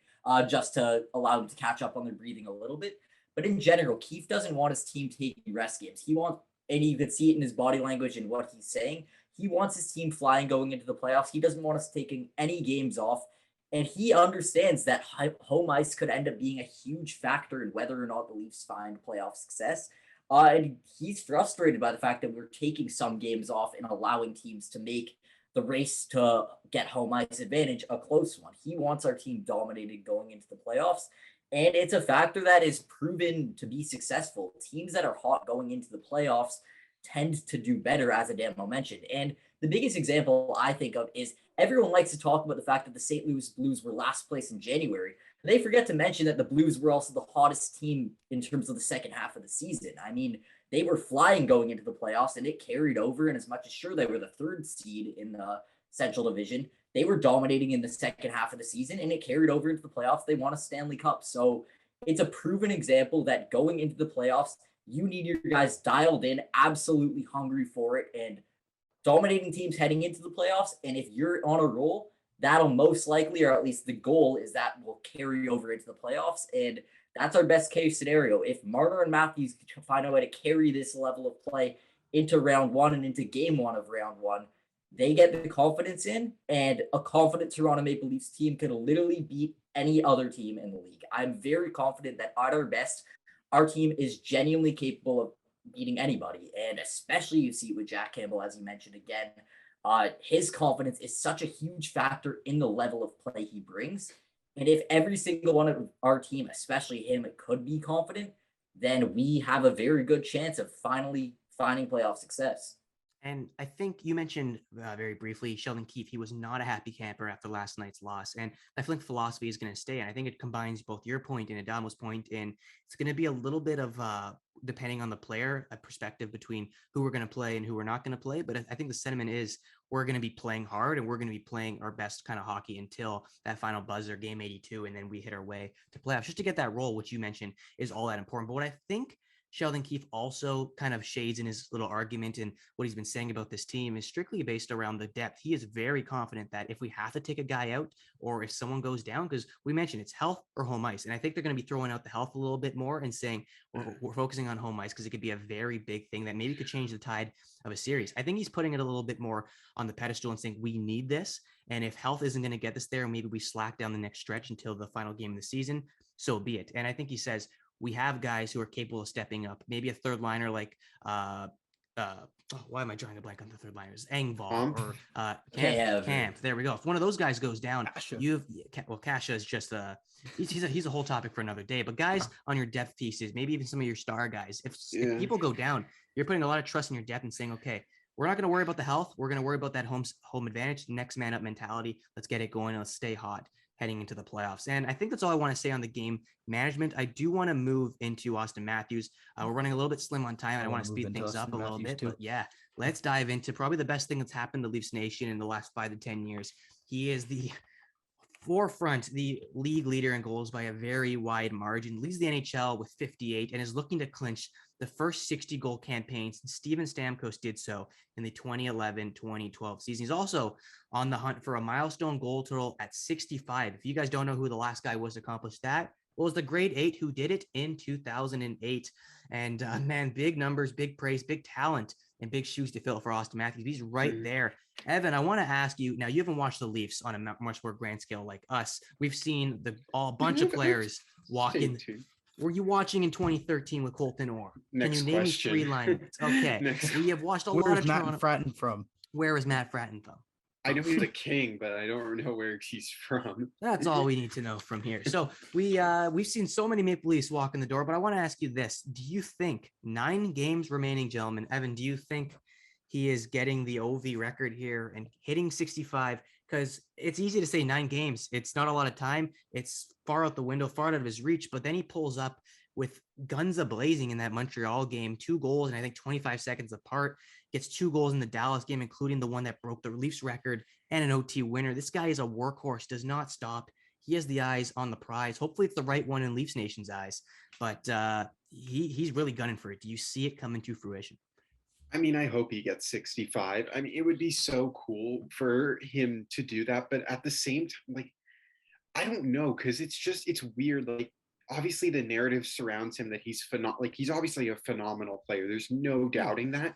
just to allow them to catch up on their breathing a little bit. But in general, Keith doesn't want his team taking rest games. He wants, and you can see it in his body language and what he's saying, he wants his team flying going into the playoffs. He doesn't want us taking any games off. And he understands that home ice could end up being a huge factor in whether or not the Leafs find playoff success. And he's frustrated by the fact that we're taking some games off and allowing teams to make the race to get home ice advantage a close one. He wants our team dominated going into the playoffs. And it's a factor that is proven to be successful. Teams that are hot going into the playoffs tend to do better, as Adamo mentioned. And the biggest example I think of is everyone likes to talk about the fact that the St. Louis Blues were last place in January. They forget to mention that the Blues were also the hottest team in terms of the second half of the season. I mean, they were flying going into the playoffs, and it carried over. And as much as sure they were the third seed in the Central Division, they were dominating in the second half of the season, and it carried over into the playoffs. They won a Stanley Cup. So it's a proven example that going into the playoffs, you need your guys dialed in, absolutely hungry for it, and dominating teams heading into the playoffs. And if you're on a roll, that'll most likely, or at least the goal is that will carry over into the playoffs. And that's our best case scenario. If Marner and Matthews can find a way to carry this level of play into round one and into game one of round one, they get the confidence in, and a confident Toronto Maple Leafs team can literally beat any other team in the league. I'm very confident that at our best, our team is genuinely capable of beating anybody. And especially you see it with Jack Campbell, as you mentioned again, his confidence is such a huge factor in the level of play he brings. And if every single one of our team, especially him, could be confident, then we have a very good chance of finally finding playoff success. And I think you mentioned very briefly, Sheldon Keith, he was not a happy camper after last night's loss. And I think philosophy is going to stay. And I think it combines both your point and Adamo's point. And it's going to be a little bit of, depending on the player, a perspective between who we're going to play and who we're not going to play. But I think the sentiment is we're going to be playing hard and we're going to be playing our best kind of hockey until that final buzzer, game 82. And then we hit our way to playoffs. Just to get that role, which you mentioned is all that important. But what I think Sheldon Keith also kind of shades in his little argument and what he's been saying about this team is strictly based around the depth. He is very confident that if we have to take a guy out or if someone goes down, because we mentioned it's health or home ice. And I think they're going to be throwing out the health a little bit more and saying we're focusing on home ice because it could be a very big thing that maybe could change the tide of a series. I think he's putting it a little bit more on the pedestal and saying we need this. And if health isn't going to get us there, maybe we slack down the next stretch until the final game of the season, so be it. And I think he says, we have guys who are capable of stepping up. Maybe a third liner like why am I drawing a blank on the third liners? Engvall or Camp. There we go. If one of those guys goes down, Kasha is just he's a whole topic for another day. But guys on your depth pieces, maybe even some of your star guys, if people go down, you're putting a lot of trust in your depth and saying, okay, we're not going to worry about the health. We're going to worry about that home advantage, next man up mentality. Let's get it going. Let's stay hot heading into the playoffs. And I think that's all I want to say on the game management. I do want to move into Austin Matthews. We're running a little bit slim on time. I want to speed things up a little bit, but yeah, let's dive into probably the best thing that's happened to Leafs Nation in the last 5 to 10 years. He is the forefront, the league leader in goals by a very wide margin, leads the NHL with 58 and is looking to clinch the first 60 goal campaign since Steven Stamkos did so in the 2011-2012 season. He's also on the hunt for a milestone goal total at 65. If you guys don't know who the last guy was to accomplish that, well, it was the grade 8 who did it in 2008. And man, big numbers, big praise, big talent, and big shoes to fill for Austin Matthews. He's right there. Evan, I want to ask you, now you haven't watched the Leafs on a much more grand scale like us. We've seen a bunch of players walk in. Were you watching in 2013 with Colton Orr? Can you name me 3 lineups? Okay. We have watched a lot of Matt Toronto. Fratton from? Where is Matt Fratton from? I know he's a king, but I don't know where he's from. That's all we need to know from here. So we've seen so many Maple Leafs walk in the door, but I want to ask you this. Do you think 9 games remaining, gentlemen, Evan, do you think he is getting the OV record here and hitting 65? Because it's easy to say 9 games. It's not a lot of time. It's far out the window, far out of his reach, but then he pulls up with guns a-blazing in that Montreal game, 2 goals, and I think 25 seconds apart, gets 2 goals in the Dallas game, including the one that broke the Leafs record, and an OT winner. This guy is a workhorse, does not stop. He has the eyes on the prize. Hopefully it's the right one in Leafs Nation's eyes, but he's really gunning for it. Do you see it coming to fruition? I mean, I hope he gets 65. I mean, it would be so cool for him to do that, but at the same time, like, I don't know, because it's weird. Like, obviously the narrative surrounds him that he's he's obviously a phenomenal player. There's no doubting that.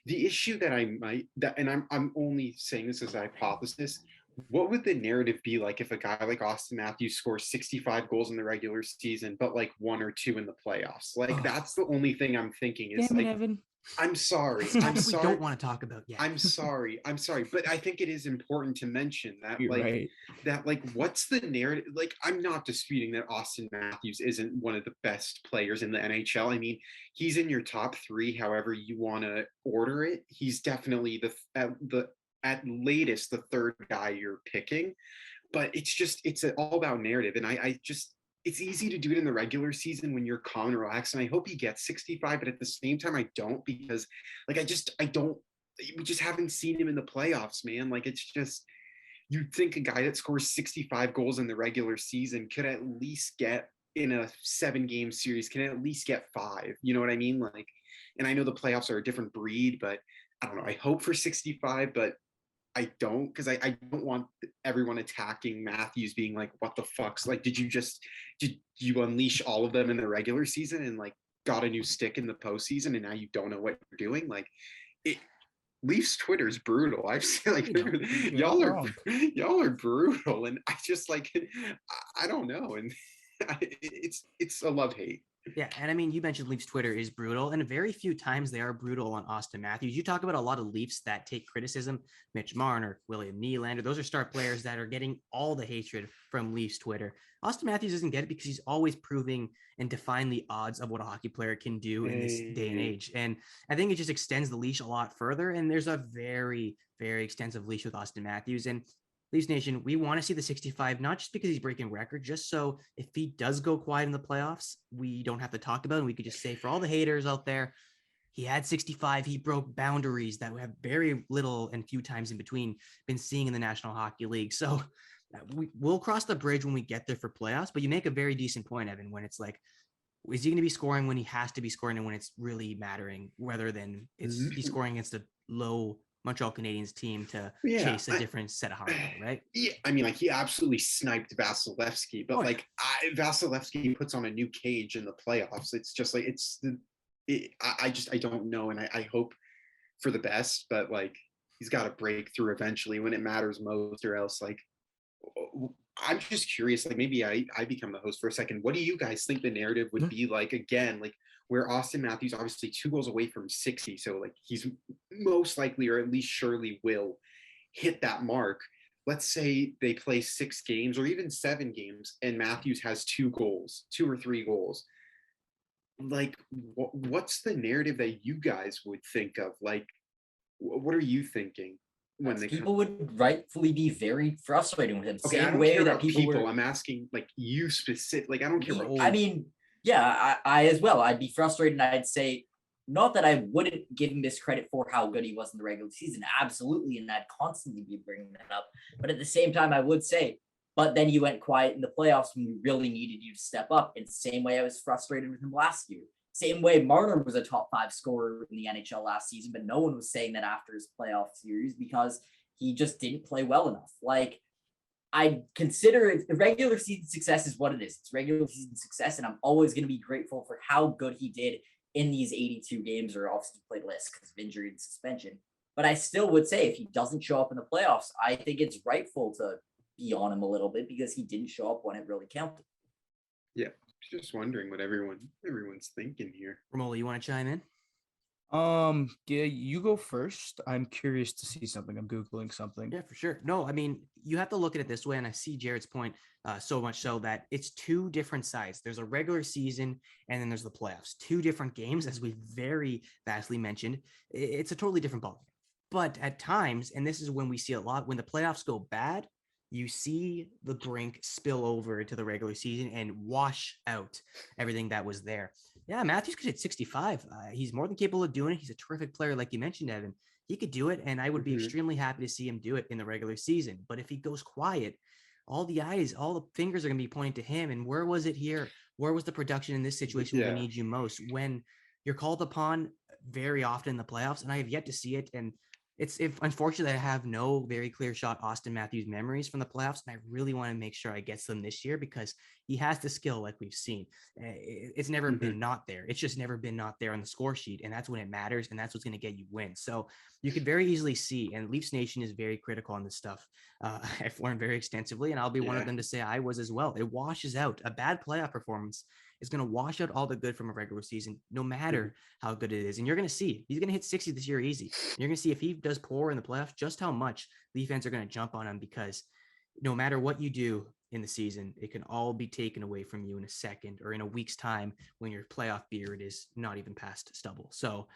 The issue that I'm only saying this as a hypothesis, what would the narrative be like if a guy like Austin Matthews scores 65 goals in the regular season, but like 1 or 2 in the playoffs? Like, that's the only thing I'm thinking is Damn it, like, Evan. I'm sorry. I'm sorry. We don't want to talk about yet. I'm sorry. But I think it is important to mention that, You're like, right. that, like, what's the narrative? Like, I'm not disputing that Austin Matthews isn't one of the best players in the NHL. I mean, he's in your top 3, however you want to order it. He's definitely at latest the 3rd guy you're picking. But it's all about narrative, and I just. It's easy to do it in the regular season when you're calm and relaxed. And I hope he gets 65, but at the same time, I don't, because like, we just haven't seen him in the playoffs, man. Like, it's just, you'd think a guy that scores 65 goals in the regular season could at least get in a 7-game series, can at least get 5. You know what I mean? Like, and I know the playoffs are a different breed, but I don't know. I hope for 65, but I don't, because I don't want everyone attacking Matthews being like, what the fuck's, like, did you unleash all of them in the regular season and like got a new stick in the postseason and now you don't know what you're doing? Like, Leafs Twitter is brutal. I've seen, like, y'all are brutal, and I just, like, I don't know, and it's a love-hate. Yeah, and I mean, you mentioned Leafs Twitter is brutal, and very few times they are brutal on Austin Matthews. You talk about a lot of Leafs that take criticism, Mitch Marner, William Nylander, those are star players that are getting all the hatred from Leafs Twitter. Austin Matthews doesn't get it because he's always proving and defying the odds of what a hockey player can do in this day and age. And I think it just extends the leash a lot further, and there's a very, very extensive leash with Austin Matthews. And Leafs Nation, we want to see the 65, not just because he's breaking record, just so if he does go quiet in the playoffs, we don't have to talk about it. We could just say, for all the haters out there, he had 65. He broke boundaries that we have very little and few times in between been seeing in the National Hockey League. So we'll cross the bridge when we get there for playoffs, but you make a very decent point, Evan, when it's like, is he going to be scoring when he has to be scoring and when it's really mattering, rather than he's scoring against a low Montreal Canadiens team to chase a different set of hardware, right? Yeah, I mean, like, he absolutely sniped Vasilevsky, but Vasilevsky puts on a new cage in the playoffs. It's just like, I don't know, and I hope for the best, but like, he's got to break through eventually when it matters most, or else, like, I'm just curious, like, maybe I become the host for a second. What do you guys think the narrative would be like, again, like, where Austin Matthews obviously 2 goals away from 60, so like, he's most likely, or at least surely will hit that mark. Let's say they play 6 games or even 7 games and Matthews has 2 or 3 goals. Like, what's the narrative that you guys would think of? Like, what are you thinking? When people would rightfully be very frustrated with him. Okay, Same I don't way care that about people people. were. I'm asking, like, you specific. Like, I don't care about. I mean, yeah, I as well. I'd be frustrated, and I'd say, not that I wouldn't give him this credit for how good he was in the regular season, absolutely, and I'd constantly be bringing that up. But at the same time, I would say, but then you went quiet in the playoffs when we really needed you to step up. In the same way I was frustrated with him last year. Same way Marner was a top 5 scorer in the NHL last season, but no one was saying that after his playoff series because he just didn't play well enough. Like, I consider it, regular season success is what it is. It's regular season success, and I'm always going to be grateful for how good he did in these 82 games, or obviously played less because of injury and suspension. But I still would say if he doesn't show up in the playoffs, I think it's rightful to be on him a little bit because he didn't show up when it really counted. Yeah, just wondering what everyone's thinking here. Romola, you want to chime in? Yeah, you go first. I'm curious to see something. I'm Googling something. Yeah, for sure. No, I mean, you have to look at it this way, and I see Jared's point so much so that it's two different sides. There's a regular season, and then there's the playoffs. Two different games, as we very vastly mentioned. It's a totally different ballgame. But at times, and this is when we see a lot, when the playoffs go bad, you see the brink spill over into the regular season and wash out everything that was there. Yeah, Matthews could hit 65. He's more than capable of doing it. He's a terrific player, like you mentioned, Evan. He could do it, and I would be extremely happy to see him do it in the regular season. But if he goes quiet, all the eyes, all the fingers are going to be pointing to him. And where was it here? Where was the production in this situation when we need you most? When you're called upon very often in the playoffs, and I have yet to see it. And it's unfortunately I have no very clear shot Austin Matthews memories from the playoffs, and I really want to make sure I get them this year because he has the skill like we've seen. It's never been not there. It's just never been not there on the score sheet, and that's when it matters, and that's what's going to get you wins. So you could very easily see, and Leafs Nation is very critical on this stuff. I've learned very extensively, and I'll be one of them to say I was as well. It washes out. A bad playoff performance is going to wash out all the good from a regular season, no matter how good it is. And you're going to see he's going to hit 60 this year easy. You're going to see if he does poor in the playoffs, just how much Leaf fans are going to jump on him, because no matter what you do in the season, it can all be taken away from you in a second or in a week's time when your playoff beard is not even past stubble. So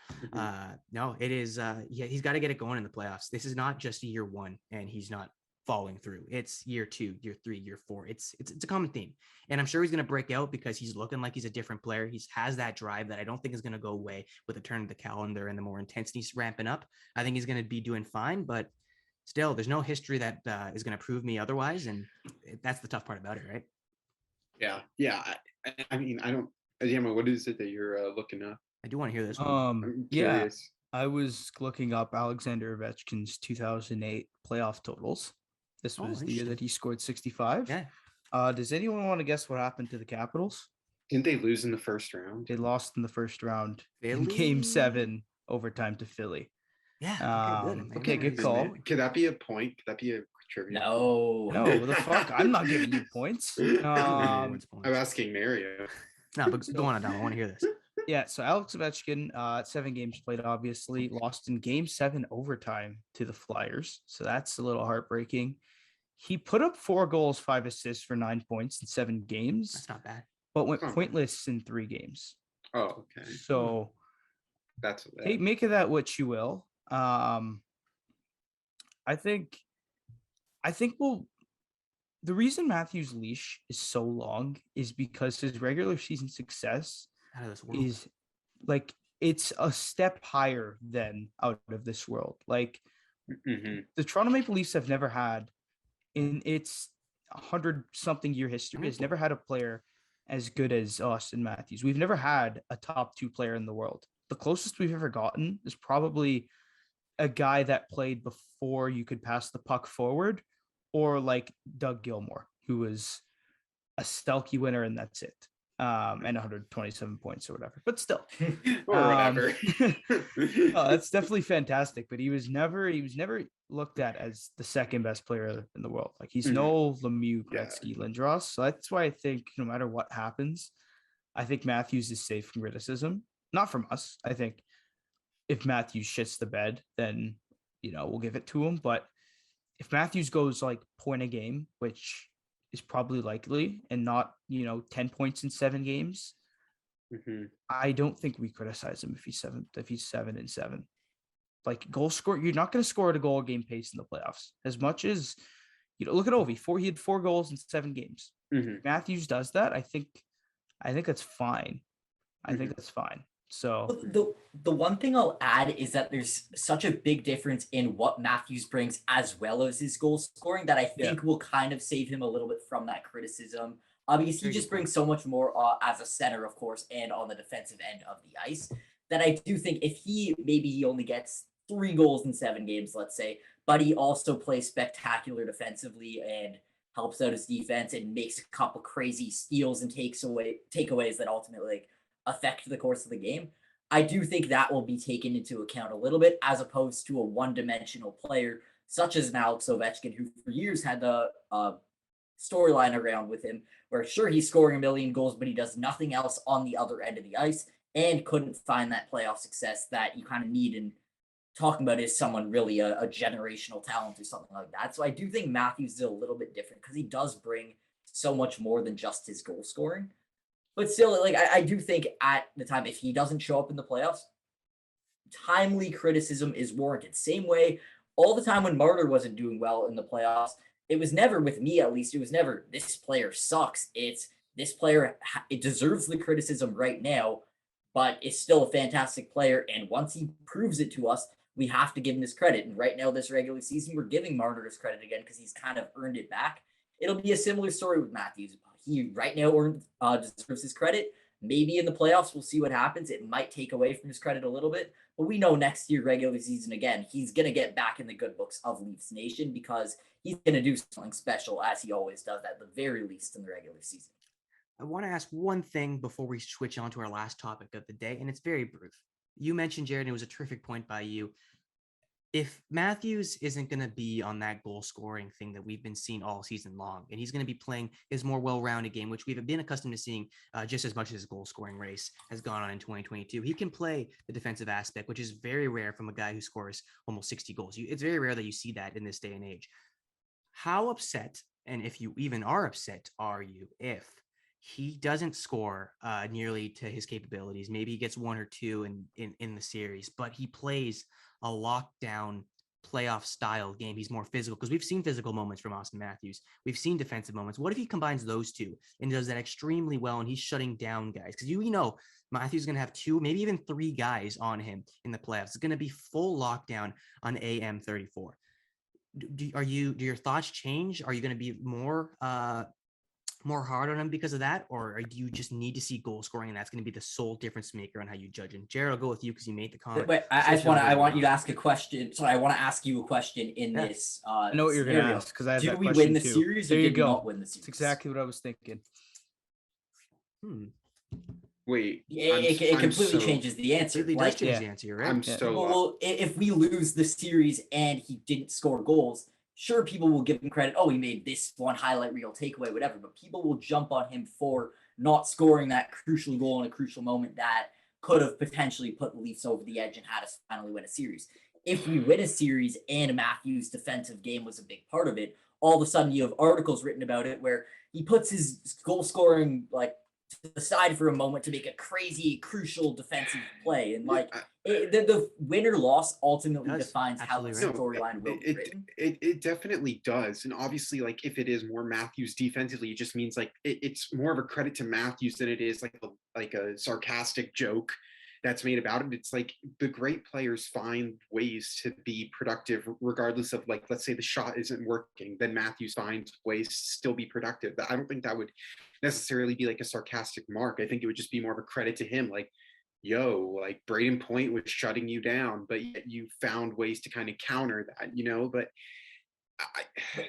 no, it is. He's got to get it going in the playoffs. This is not just year one and he's not falling through. It's year 2, year 3, year 4. It's a common theme. And I'm sure he's going to break out because he's looking like he's a different player. He has that drive that I don't think is going to go away with the turn of the calendar and the more intensity ramping up. I think he's going to be doing fine, but still, there's no history that is going to prove me otherwise. And that's the tough part about it, right? Yeah. Yeah. I mean, I don't, Yama, what is it that you're looking up? I do want to hear this one. I'm curious. Yeah, I was looking up Alexander Ovechkin's 2008 playoff totals. This was the year that he scored 65. Yeah. Does anyone want to guess what happened to the Capitals? Didn't they lose in the first round? They lost in the first round in Philly? Game 7 overtime to Philly. Yeah. Okay, good call. Could that be a point? Could that be a trivia? No. No, the fuck? I'm not giving you points. I'm asking Mario. No, but go on, Adam. I want to hear this. Yeah, so Alex Ovechkin, 7 games played, obviously, lost in Game 7 overtime to the Flyers. So that's a little heartbreaking. He put up 4 goals, 5 assists for 9 points in 7 games. That's not bad. But went pointless in 3 games. Oh, okay. So that's make of that what you will. I think the reason Matthews' leash is so long is because his regular season success is like it's a step higher than out of this world. Like the Toronto Maple Leafs have never had in its 100-something year history has never had a player as good as Austin Matthews. We've never had a top 2 player in the world. The closest we've ever gotten is probably a guy that played before you could pass the puck forward, or like Doug Gilmour, who was a Selke winner, and that's it. And 127 points or whatever, but still, or whatever. That's definitely fantastic. But he was never looked at as the second best player in the world. Like he's no Lemieux, Gretzky, Lindros. So that's why I think no matter what happens, I think Matthews is safe from criticism. Not from us. I think if Matthews shits the bed, then we'll give it to him. But if Matthews goes like point a game, which is probably likely, and not 10 points in 7 games, I don't think we criticize him if he's 7-7. Like goal score, you're not going to score at a goal game pace in the playoffs. As much as look at Ovi, he had 4 goals in 7 games. Matthews does that. I think that's fine. I think that's fine. So the one thing I'll add is that there's such a big difference in what Matthews brings as well as his goal scoring that I think will kind of save him a little bit from that criticism. Obviously, he just brings so much more as a center, of course, and on the defensive end of the ice, that I do think if he only gets 3 goals in 7 games, let's say, but he also plays spectacular defensively and helps out his defense and makes a couple crazy steals and takeaways that ultimately affect the course of the game. I do think that will be taken into account a little bit, as opposed to a one-dimensional player such as an Alex Ovechkin, who for years had the storyline around with him, where sure, he's scoring 1 million goals, but he does nothing else on the other end of the ice. and couldn't find that playoff success that you kind of need. And talking about is someone really a generational talent or something like that. So I do think Matthews is a little bit different because he does bring so much more than just his goal scoring. But still, like I do think at the time, if he doesn't show up in the playoffs, timely criticism is warranted. Same way, all the time when Martyr wasn't doing well in the playoffs, it was never, with me at least, it was never this player sucks. It's this player, it deserves the criticism right now, but is still a fantastic player. And once he proves it to us, we have to give him this credit. And right now, this regular season, we're giving Martyr his credit again because he's kind of earned it back. It'll be a similar story with Matthews. He right now deserves his credit. Maybe in the playoffs, we'll see what happens. It might take away from his credit a little bit, but we know next year, regular season, again, he's going to get back in the good books of Leafs Nation because he's going to do something special, as he always does, at the very least in the regular season. I want to ask one thing before we switch on to our last topic of the day, and it's very brief. You mentioned, Jared, and it was a terrific point by you. If Matthews isn't going to be on that goal scoring thing that we've been seeing all season long, and he's going to be playing his more well-rounded game, which we've been accustomed to seeing just as much as his goal scoring race has gone on in 2022, he can play the defensive aspect, which is very rare from a guy who scores almost 60 goals. It's very rare that you see that in this day and age. How upset, and if you even are upset, are you if he doesn't score nearly to his capabilities? Maybe he gets one or two in the series, but he plays a lockdown playoff style game. He's more physical because we've seen physical moments from Austin Matthews. We've seen defensive moments. What if he combines those two and does that extremely well and he's shutting down guys? Because you know Matthews is going to have two, maybe even three guys on him in the playoffs. It's going to be full lockdown on AM34. Do your thoughts change? Are you going to be more hard on him because of that, or do you just need to see goal scoring and that's going to be the sole difference maker on how you judge? And Jared, I'll go with you because you made the comment. Wait, I want you to ask a question. Sorry, I want to ask you a question in this. I know what you're going to ask because I have did we win the series or did we not win the series? That's exactly what I was thinking. Wait, it completely changes the answer. It does change the answer, right? Well, if we lose the series and he didn't score goals, sure, people will give him credit. Oh, he made this one highlight reel takeaway, whatever. But people will jump on him for not scoring that crucial goal in a crucial moment that could have potentially put the Leafs over the edge and had us finally win a series. If we win a series and Matthews' defensive game was a big part of it, all of a sudden you have articles written about it where he puts his goal scoring to the side for a moment to make a crazy, crucial defensive play. And the win-or-loss ultimately defines how the storyline will be written. It definitely does. And obviously, if it is more Matthews defensively, it just means it's more of a credit to Matthews than it is like a sarcastic joke that's made about it. It's like the great players find ways to be productive regardless of, let's say the shot isn't working, then Matthews finds ways to still be productive. I don't think that would necessarily be a sarcastic mark. I think it would just be more of a credit to him. Braden Point was shutting you down, but yet you found ways to kind of counter that, but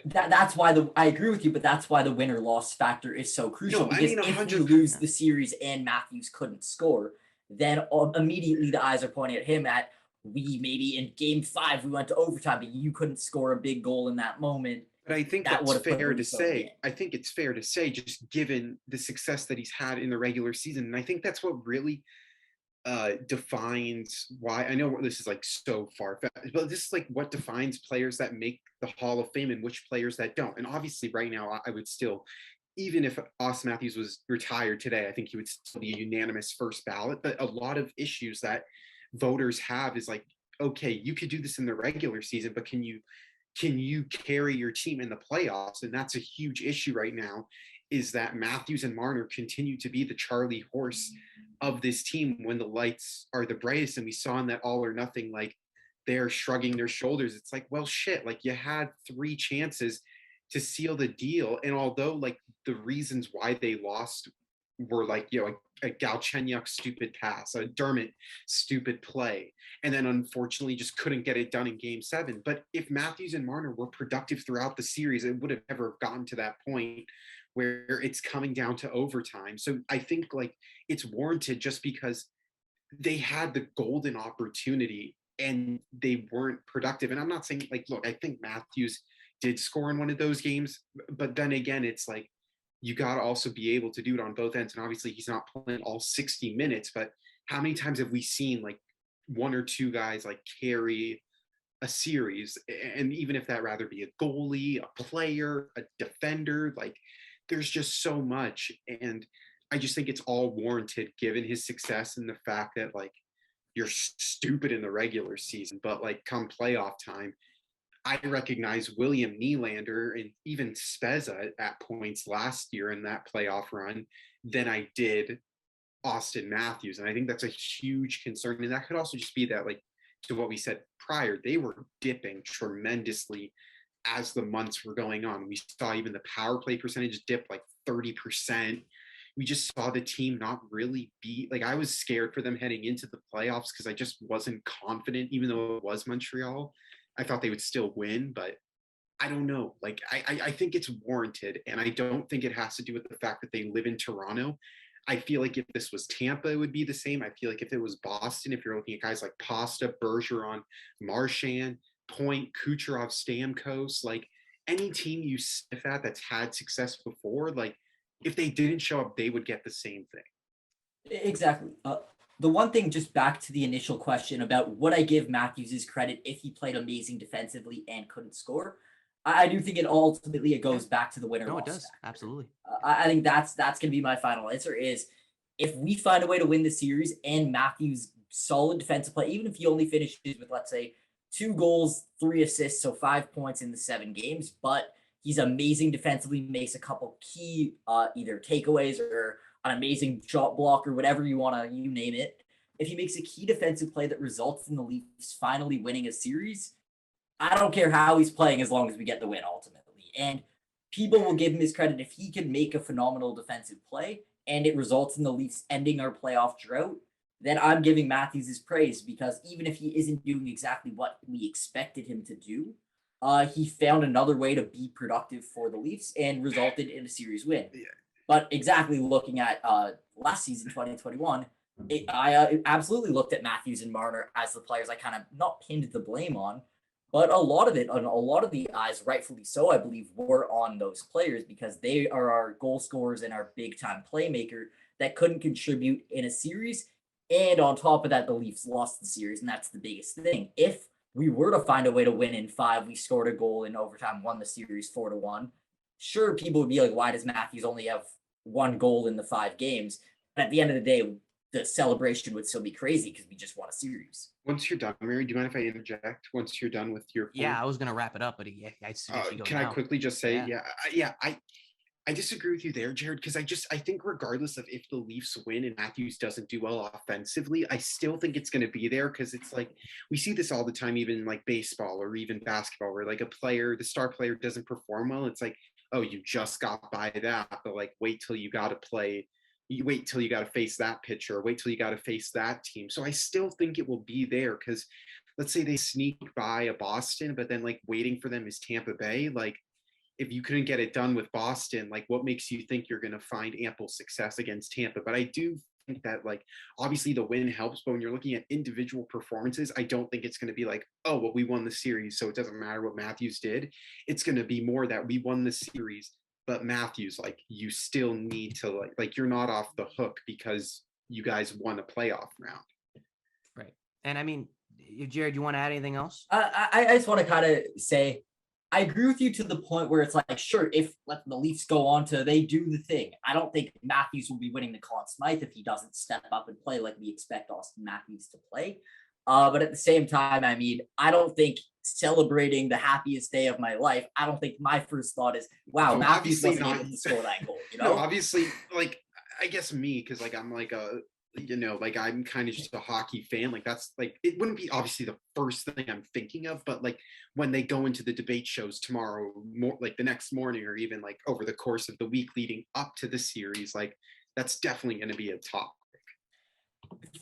that's why I agree with you, but that's why the win or loss factor is so crucial. Because if you lose the series and Matthews couldn't score, then immediately the eyes are pointing at him we maybe in game 5, we went to overtime, but you couldn't score a big goal in that moment. But I think that's fair to say. I think it's fair to say, just given the success that he's had in the regular season. And I think that's what really defines why. I know this is so far-fetched, but this is what defines players that make the Hall of Fame and which players that don't. And obviously right now I would still, even if Austin Matthews was retired today, I think he would still be a unanimous first ballot. But a lot of issues that voters have is okay, you could do this in the regular season, but can you carry your team in the playoffs? And that's a huge issue right now, is that Matthews and Marner continue to be the Charlie horse of this team when the lights are the brightest. And we saw in that All or Nothing, they're shrugging their shoulders. It's well, shit, you had 3 chances to seal the deal. And although the reasons why they lost were a Galchenyuk stupid pass, a Dermott stupid play, and then unfortunately just couldn't get it done in game 7. But if Matthews and Marner were productive throughout the series, it would have never gotten to that point where it's coming down to overtime. So I think it's warranted just because they had the golden opportunity and they weren't productive. And I'm not saying look, I think Matthews did score in one of those games, but then again, it's you got to also be able to do it on both ends. And obviously he's not playing all 60 minutes, but how many times have we seen like one or two guys like carry a series? And even if that rather be a goalie, a player, a defender, like there's just so much. And I just think it's all warranted given his success and the fact that like you're stupid in the regular season, but like come playoff time, I recognize William Nylander and even Spezza at points last year in that playoff run than I did Austin Matthews. And I think that's a huge concern. And that could also just be that, like, to what we said prior, they were dipping tremendously as the months were going on. We saw even the power play percentage dip like 30%. We just saw the team not really be like, I was scared for them heading into the playoffs because I just wasn't confident, even though it was Montreal. I thought they would still win, but I don't know. Like, I think it's warranted, and I don't think it has to do with the fact that they live in Toronto. I feel like if this was Tampa, it would be the same. I feel like if it was Boston, if you're looking at guys like Pasta, Bergeron, Marchand, Point, Kucherov, Stamkos, like any team you sniff at that's had success before, like if they didn't show up, they would get the same thing. Exactly. The one thing, just back to the initial question about would I give Matthews his credit if he played amazing defensively and couldn't score? I do think it goes back to the winner. No, it does. Absolutely. I think that's going to be my final answer is if we find a way to win the series and Matthews solid defensive play, even if he only finishes with, let's say, 2 goals, 3 assists, so 5 points in the 7 games, but he's amazing defensively, makes a couple key either takeaways or an amazing shot block or whatever you name it. If he makes a key defensive play that results in the Leafs finally winning a series, I don't care how he's playing as long as we get the win ultimately. And people will give him his credit if he can make a phenomenal defensive play and it results in the Leafs ending our playoff drought, then I'm giving Matthews his praise because even if he isn't doing exactly what we expected him to do, he found another way to be productive for the Leafs and resulted in a series win. Yeah. But exactly looking at last season, 2021, I absolutely looked at Matthews and Marner as the players I kind of not pinned the blame on, but a lot of it, and a lot of the eyes, rightfully so, I believe, were on those players because they are our goal scorers and our big-time playmaker that couldn't contribute in a series. And on top of that, the Leafs lost the series, and that's the biggest thing. If we were to find a way to win in 5, we scored a goal in overtime, won the series 4-1. Sure, people would be like, why does Matthews only have 1 goal in the 5 games? But at the end of the day, the celebration would still be crazy because we just won a series. Once you're done, Mary, do you mind if I interject? Once you're done with your point? Yeah, I was gonna wrap it up, but I suggest you go can now. I quickly just say, Yeah. I disagree with you there, Jared, because I think regardless of if the Leafs win and Matthews doesn't do well offensively, I still think it's going to be there because it's like we see this all the time, even like baseball or even basketball, where like the star player doesn't perform well. It's like, oh, you just got by that, but like wait till you got to face that pitcher, or wait till you got to face that team. So I still think it will be there because let's say they sneak by a Boston, but then like waiting for them is Tampa Bay. Like if you couldn't get it done with Boston, like what makes you think you're going to find ample success against Tampa? But I do think that like obviously the win helps, but when you're looking at individual performances, I don't think it's going to be like, oh, well, we won the series, so it doesn't matter what Matthews did. It's going to be more that we won the series, but Matthews, like you still need to like you're not off the hook because you guys won a playoff round. Right. And I mean, Jared, you want to add anything else? I just want to kind of say, I agree with you to the point where it's like, sure, if let the Leafs go on to they do the thing, I don't think Matthews will be winning the Conn Smythe if he doesn't step up and play like we expect Austin Matthews to play. But at the same time, I mean, I don't think celebrating the happiest day of my life, I don't think my first thought is, wow, No, Matthews obviously wasn't not. able to score that goal. You know, No, obviously, like I guess me, because like I'm like like I'm kind of just a hockey fan. Like that's like it wouldn't be obviously the first thing I'm thinking of, but like when they go into the debate shows tomorrow, more like the next morning, or even like over the course of the week leading up to the series, like that's definitely going to be a top.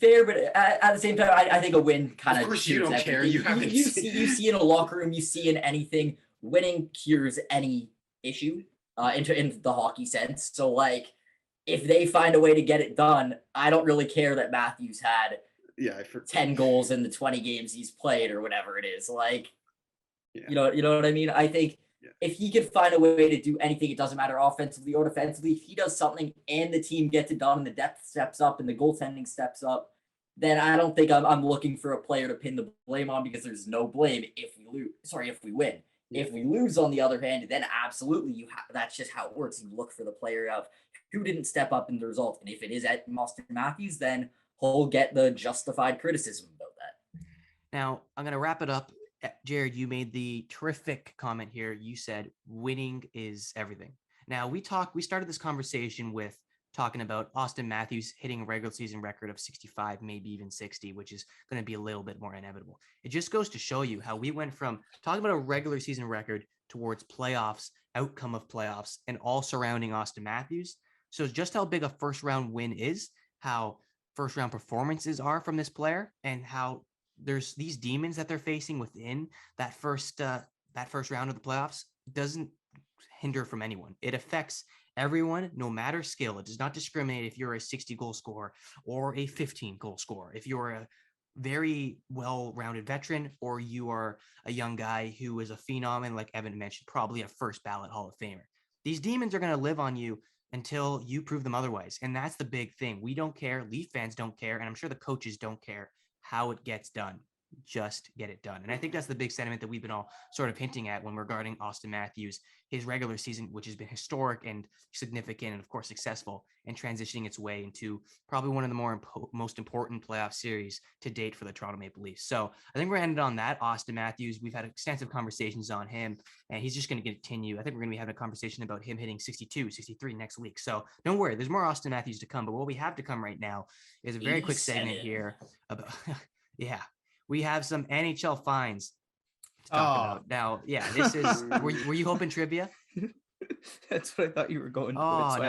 Fair, but at the same time, I think a win kind of. Of course, you don't care. You see in a locker room, you see in anything, winning cures any issue in the hockey sense. So like, if they find a way to get it done, I don't really care that Matthews had 10 goals in the 20 games he's played or whatever it is. Like, you know what I mean? I think if he could find a way to do anything, it doesn't matter offensively or defensively. If he does something and the team gets it done and the depth steps up and the goaltending steps up, then I don't think I'm looking for a player to pin the blame on, because there's no blame if we lose. Sorry, if we win. If we lose, on the other hand, then absolutely that's just how it works. You look for the player of who didn't step up in the result. And if it is at Austin Matthews, then he'll get the justified criticism about that. Now, I'm going to wrap it up. Jared, you made the terrific comment here. You said winning is everything. Now, we started this conversation with talking about Austin Matthews hitting a regular season record of 65, maybe even 60, which is going to be a little bit more inevitable. It just goes to show you how we went from talking about a regular season record towards playoffs, outcome of playoffs, and all surrounding Austin Matthews. So just how big a first round win is, how first round performances are from this player, and how there's these demons that they're facing within that first round of the playoffs doesn't hinder from anyone. It affects everyone, no matter skill. It does not discriminate if you're a 60 goal scorer or a 15 goal scorer. If you're a very well-rounded veteran or you are a young guy who is a phenom, and like Evan mentioned, probably a first ballot Hall of Famer. These demons are going to live on you until you prove them otherwise. And that's the big thing. We don't care. Leaf fans don't care. And I'm sure the coaches don't care how it gets done. Just get it done. And I think that's the big sentiment that we've been all sort of hinting at when regarding Austin Matthews, his regular season, which has been historic and significant and of course successful, and transitioning its way into probably one of the most important playoff series to date for the Toronto Maple Leafs. So I think we're ended on that. Austin Matthews, we've had extensive conversations on him, and he's just going to continue. I think we're going to be having a conversation about him hitting 62, 63 next week. So don't worry, there's more Austin Matthews to come. But what we have to come right now is a very quick segment here about yeah. We have some NHL fines to talk about. Now, yeah, this is, were you hoping trivia? That's what I thought you were going for. I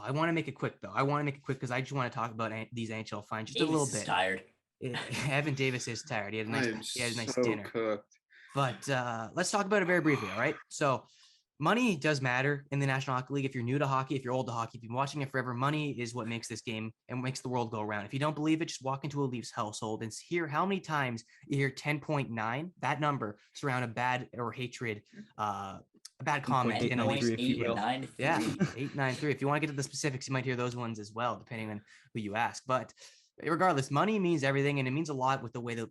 want to make it quick, though. I want to make it quick because I just want to talk about these NHL fines just a little bit. Tired. Evan Davis is tired. He had a nice dinner. Cooked. But let's talk about it very briefly, all right? So money does matter in the National Hockey League. If you're new to hockey, if you're old to hockey, if you've been watching it forever, money is what makes this game and makes the world go around. If you don't believe it, just walk into a Leafs household and hear how many times you hear 10.9, that number, surround a bad or hatred, a bad comment in a Leafs. 893. Yeah, 893. If you want to get to the specifics, you might hear those ones as well, depending on who you ask. But regardless, money means everything, and it means a lot with the way that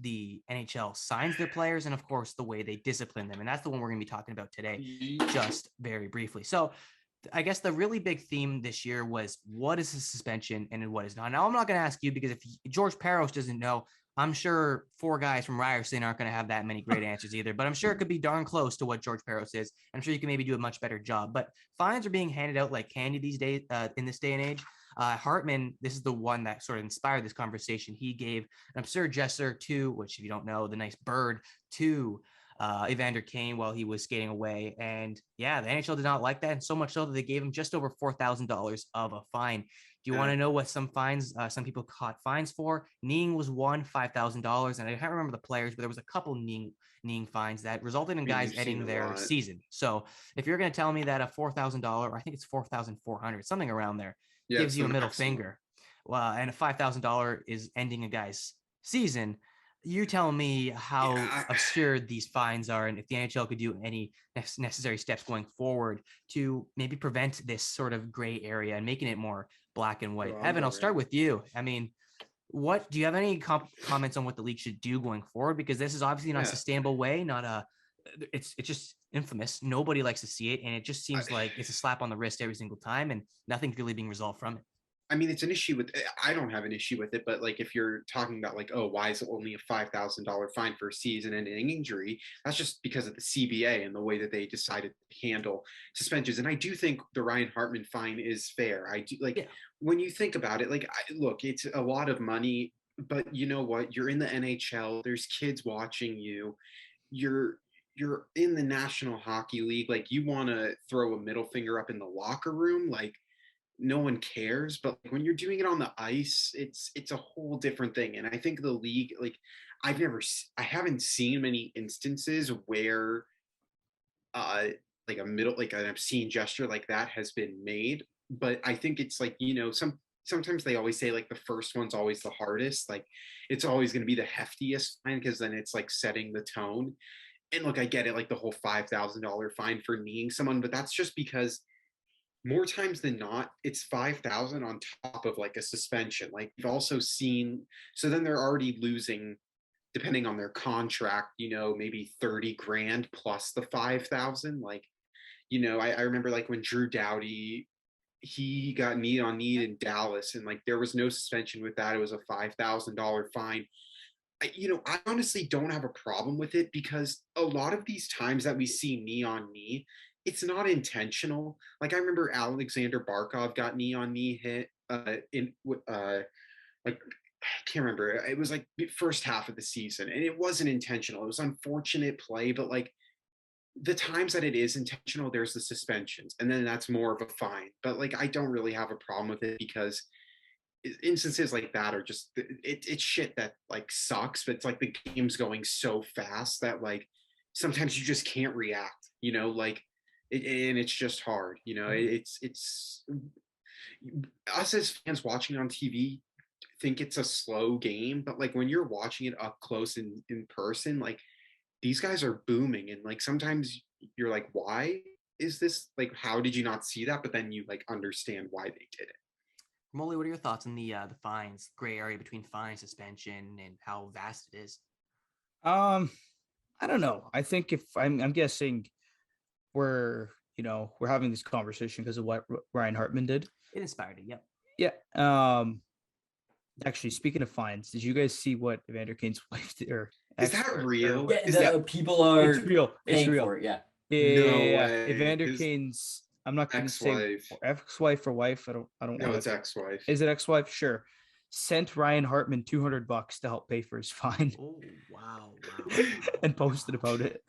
the NHL signs their players, and of course the way they discipline them. And that's the one we're going to be talking about today, just very briefly. So I guess the really big theme this year was what is a suspension and what is not. Now, I'm not going to ask you because if George Peros doesn't know, I'm sure four guys from Ryerson aren't going to have that many great answers either, but I'm sure it could be darn close to what George Peros is. I'm sure you can maybe do a much better job, but fines are being handed out like candy these days, in this day and age. Hartman, this is the one that sort of inspired this conversation. He gave an absurd gesture to, which if you don't know, the nice bird to Evander Kane while he was skating away. And yeah, the NHL did not like that. And so much so that they gave him just over $4,000 of a fine. Do you want to know what some fines, some people caught fines for? Kneeing was one, $5,000. And I can't remember the players, but there was a couple kneeing fines that resulted in guys ending their season. So if you're going to tell me that a $4,000, I think it's 4,400, something around there, gives you a middle finger, and a $5,000 is ending a guy's season, you tell me how absurd these fines are, and if the NHL could do any necessary steps going forward to maybe prevent this sort of gray area and making it more black and white. Evan, I'll start with you. I mean, what do you have any comments on what the league should do going forward? Because this is obviously not a sustainable way, it's just infamous. Nobody likes to see it, and it just seems like it's a slap on the wrist every single time, and nothing's really being resolved from it. I mean, it's an issue with, I don't have an issue with it, but like if you're talking about like, oh, why is it only a $5,000 fine for a season-ending injury? That's just because of the CBA and the way that they decided to handle suspensions. And I do think the Ryan Hartman fine is fair. I do when you think about it, like, look, it's a lot of money, but you know what? You're in the NHL. There's kids watching you. You're in the National Hockey League. Like, you want to throw a middle finger up in the locker room, like, no one cares. But when you're doing it on the ice, it's a whole different thing. And I think the league, like, I haven't seen many instances where like an obscene gesture like that has been made. But I think it's like, sometimes they always say like the first one's always the hardest. Like, it's always going to be the heftiest fine because then it's like setting the tone. And look, I get it, like the whole $5,000 fine for kneeing someone, but that's just because more times than not, it's 5,000 on top of like a suspension. Like you've also seen, so then they're already losing, depending on their contract, maybe 30 grand plus the 5,000. Like, I remember like when Drew Doughty, he got knee on knee in Dallas, and like there was no suspension with that. It was a $5,000 fine. I honestly don't have a problem with it because a lot of these times that we see knee on knee, it's not intentional. Like I remember Alexander Barkov got knee on knee hit in like I can't remember. It was like the first half of the season, and it wasn't intentional. It was unfortunate play, but like the times that it is intentional, there's the suspensions, and then that's more of a fine. But like I don't really have a problem with it because instances like that are just it's shit that like sucks, but it's like the game's going so fast that like sometimes you just can't react, like and it's just hard, it's us as fans watching on TV think it's a slow game, but like when you're watching it up close in person, like these guys are booming, and like sometimes you're like, why is this, like, how did you not see that? But then you like understand why they did it. Molly, what are your thoughts on the fines, gray area between fine, suspension, and how vast it is? I don't know. I think if I'm guessing we're having this conversation because of what Ryan Hartman did. It inspired it. Yep. Yeah. Actually, speaking of fines, did you guys see what Evander Kane's wife did? Is that real? Yeah, Is that people are It's real. It's paying real. for it. Yeah. Yeah. way. Evander His Kane's. I'm not going to say ex-wife. ex-wife or wife. I don't No, want it's ex-wife. Is it ex-wife? Sure. Sent Ryan Hartman $200 to help pay for his fine. Oh wow. And posted about it.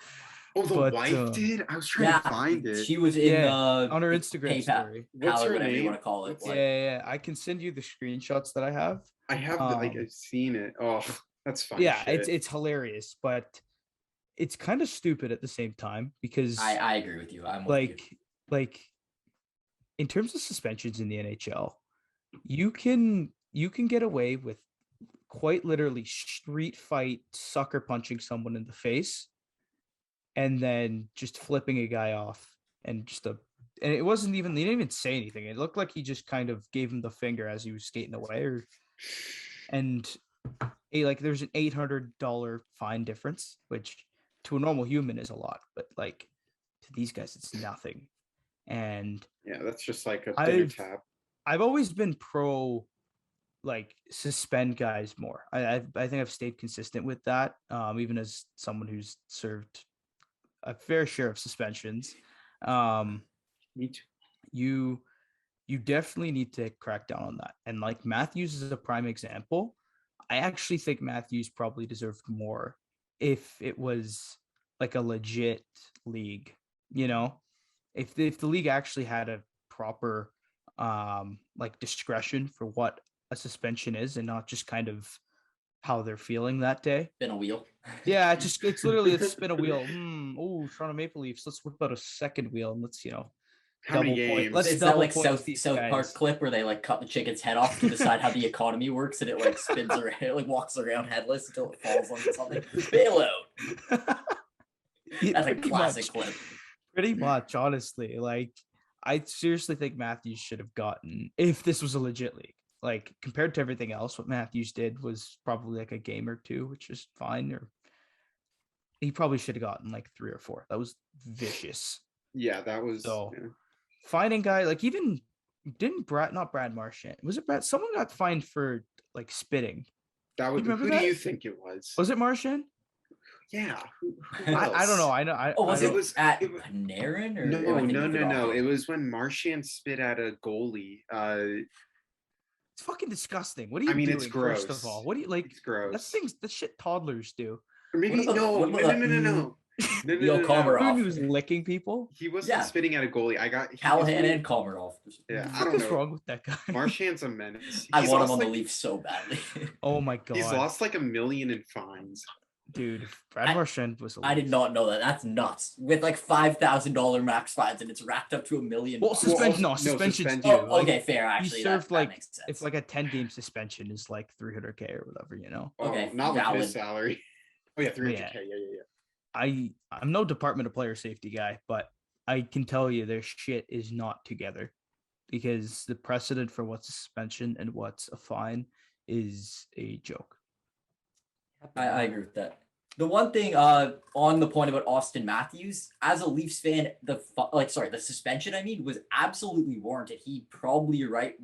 Oh, the But, wife did? I was trying to find it. She was in on her Instagram PayPal, story. What's her whatever you name? want to call it. Yeah. I can send you the screenshots that I have. I have I've seen it. Oh, that's funny. Yeah, shit. it's hilarious, but it's kind of stupid at the same time because I agree with you. I'm like in terms of suspensions in the NHL, you can get away with quite literally street fight sucker punching someone in the face and then just flipping a guy off and and it wasn't even, he didn't even say anything. It looked like he just kind of gave him the finger as he was skating away, and there's an $800 fine difference, which to a normal human is a lot, but like to these guys it's nothing. And yeah, that's just like a dinner tap. I've always been pro like suspend guys more. I think I've stayed consistent with that, even as someone who's served a fair share of suspensions. Me too. You definitely need to crack down on that. And like Matthews is a prime example. I actually think Matthews probably deserved more if it was like a legit league, if the league actually had a proper like discretion for what a suspension is and not just kind of how they're feeling that day. Spin a wheel. Yeah, it's literally let's spin a wheel. Toronto Maple Leafs, let's whip out a second wheel and let's How many double point. games? Let's Is that double like point these South guys. Park clip where they like cut the chicken's head off to decide how the economy works, and it like spins around, it like walks around headless until it falls onto something? Bailout. That's a classic clip. Pretty much, honestly. Like, I seriously think Matthews should have gotten, if this was a legit league, like compared to everything else, what Matthews did was probably like a game or two, which is fine. Or he probably should have gotten like 3 or 4. That was vicious. Yeah, that was finding guy, like even didn't not Brad Marchand. Was it Brad? Someone got fined for like spitting. That would. Who do you think it was? Was it Marchand? Yeah. I don't know. I know. It was at Panarin or no. It was when Marchand spit at a goalie. It's fucking disgusting. What are you doing? It's gross. First of all, what do you like? It's gross. That's shit toddlers do. Or maybe no. Komarov. He was licking people. He wasn't spitting at a goalie. Callahan and Komarov. Yeah, I don't know. What's wrong with that guy? Marchand's a menace. I want him on the Leafs so badly. Oh my god. He's lost like $1 million in fines. Dude, Brad Marchand was. I did not know that. That's nuts. With like $5,000 max fines, and it's racked up to $1 million. Well, suspensions. Okay, fair. Actually, he served that makes sense. It's like a 10-game suspension is like $300K or whatever, Okay, not with his salary. Oh yeah, $300K. Yeah. I'm no Department of Player Safety guy, but I can tell you their shit is not together. because the precedent for what's a suspension and what's a fine is a joke. I agree with that. The one thing on the point about Austin Matthews, as a Leafs fan, the suspension was absolutely warranted. He probably, you're right,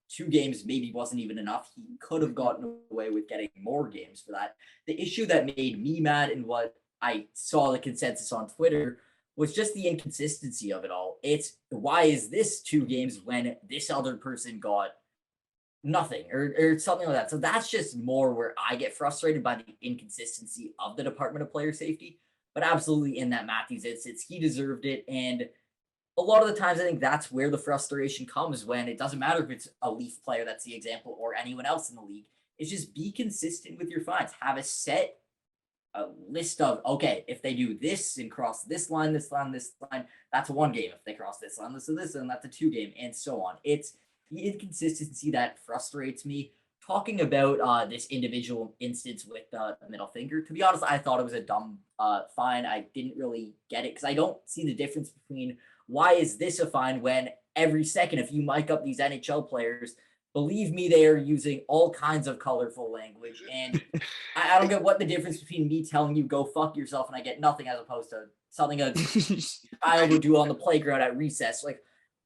2 games maybe wasn't even enough. He could have gotten away with getting more games for that. The issue that made me mad and what I saw the consensus on Twitter was just the inconsistency of it all. It's why is this 2 games when this other person got nothing or something like that. So that's just more where I get frustrated by the inconsistency of the Department of Player Safety. But absolutely in that Matthews instance, he deserved it. And a lot of the times I think that's where the frustration comes, when it doesn't matter if it's a Leaf player that's the example or anyone else in the league. It's just be consistent with your fines. Have a list of, okay, if they do this and cross this line, that's a 1 game. If they cross this line, this, and that's a 2 game, and so on. It's the inconsistency that frustrates me. Talking about this individual instance with the middle finger, to be honest, I thought it was a dumb fine. I didn't really get it because I don't see the difference between why is this a fine when every second, if you mic up these NHL players, believe me, they are using all kinds of colorful language. And I don't get what the difference between me telling you go fuck yourself and I get nothing as opposed to something a child would do on the playground at recess. Like,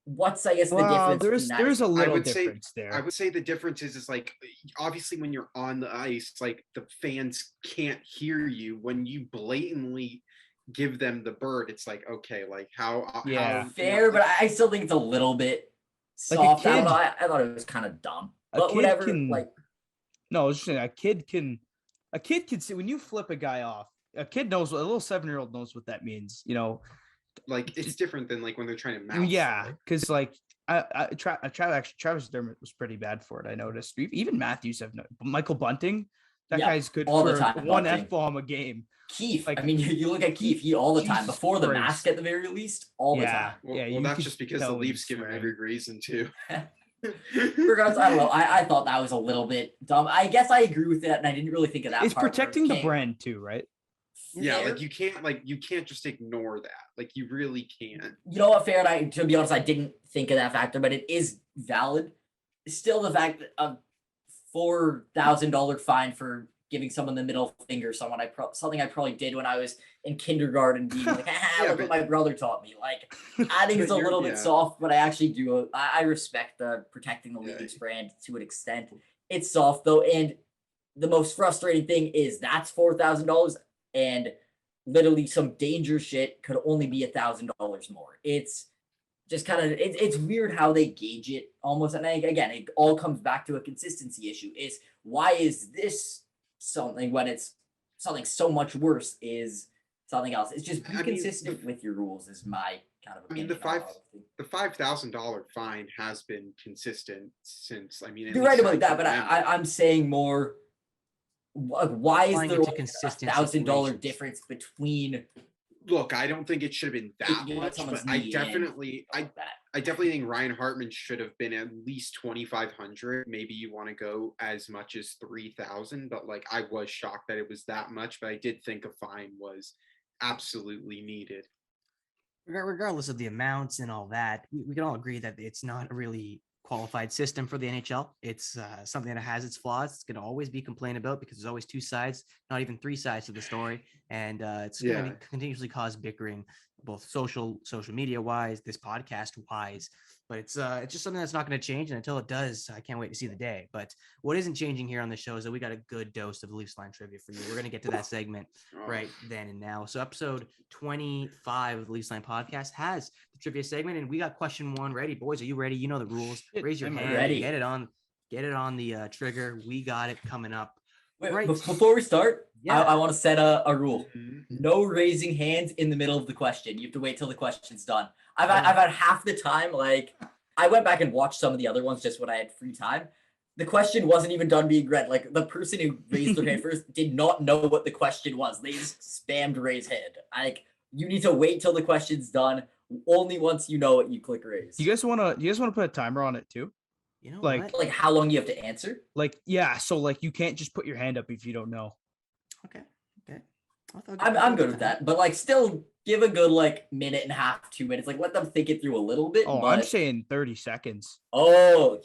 what's the difference? There's a little difference there. I would say the difference is like, obviously when you're on the ice, like the fans can't hear you. When you blatantly give them the bird, it's like, okay, like how fair, but I still think it's a little bit soft. I don't know. I thought it was kind of dumb, but whatever. No, I was just saying, a kid can see when you flip a guy off. A kid knows, a little 7-year-old knows what that means. Like it's different than like when they're trying to mouth. Yeah, because like Travis Dermott was pretty bad for it. I noticed. Even Matthews Michael Bunting. That guy's good all for the time, 1 F-bomb a game. Keith, you look at Keith, he all the time, before the mask at the very least, all the time. Well, that's just because the Leafs give him every reason to. Regardless, I don't know. I thought that was a little bit dumb. I guess I agree with that, and I didn't really think of that. It's protecting the brand too, right? Yeah, like you can't just ignore that. Like you really can't. You know what, fair? And to be honest, I didn't think of that factor, but it is valid. Still, the fact that a $4,000 fine for giving someone the middle finger, something I probably did when I was in kindergarten, being like, look what my brother taught me. Like, I think it's a little bit soft, but I actually do. I respect the protecting the league's brand to an extent. It's soft though, and the most frustrating thing is that's $4,000, and literally some danger shit could only be $1,000 more. It's just kind of it's weird how they gauge it almost. And again, it all comes back to a consistency issue. Is why is this something when it's something so much worse is something else? It's just be consistent with your rules is my kind of opinion. The $5,000 fine has been consistent since. You're right about that, but I'm saying more. Why is there like $1,000 difference between? Look, I don't think it should have been that much, but I definitely think Ryan Hartman should have been at least 2,500. Maybe you want to go as much as 3,000, but like I was shocked that it was that much. But I did think a fine was absolutely needed. Regardless of the amounts and all that, we can all agree that it's not a really qualified system for the NHL. It's something that has its flaws. It's going to always be complained about because there's always 2 sides, not even 3 sides to the story. And it's going to continuously cause bickering, both social media wise, this podcast wise. But it's just something that's not going to change. And until it does, I can't wait to see the day. But what isn't changing here on the show is that we got a good dose of Leafs line trivia for you. We're going to get to that segment right then and now. So episode 25 of the Leafs line podcast has the trivia segment. And we got question 1 ready. Boys, are you ready? You know the rules. Raise your hand. Ready. Get it on the trigger. We got it coming up. Wait, right. Before we start, I want to set a rule. No raising hands in the middle of the question. You have to wait till the question's done. I've had half the time, like, I went back and watched some of the other ones just when I had free time. The question wasn't even done being read. Like, the person who raised their hand first did not know what the question was. They just spammed raise hand. Like, you need to wait till the question's done. Only once you know it, you click raise. You guys want to put a timer on it too? You know, like how long you have to answer? Like, yeah. So like, you can't just put your hand up if you don't know. Okay. I'm good with that, but like, still give a good like minute and a half, 2 minutes. Like let them think it through a little bit. Oh, but... I'm saying 30 seconds. Oh,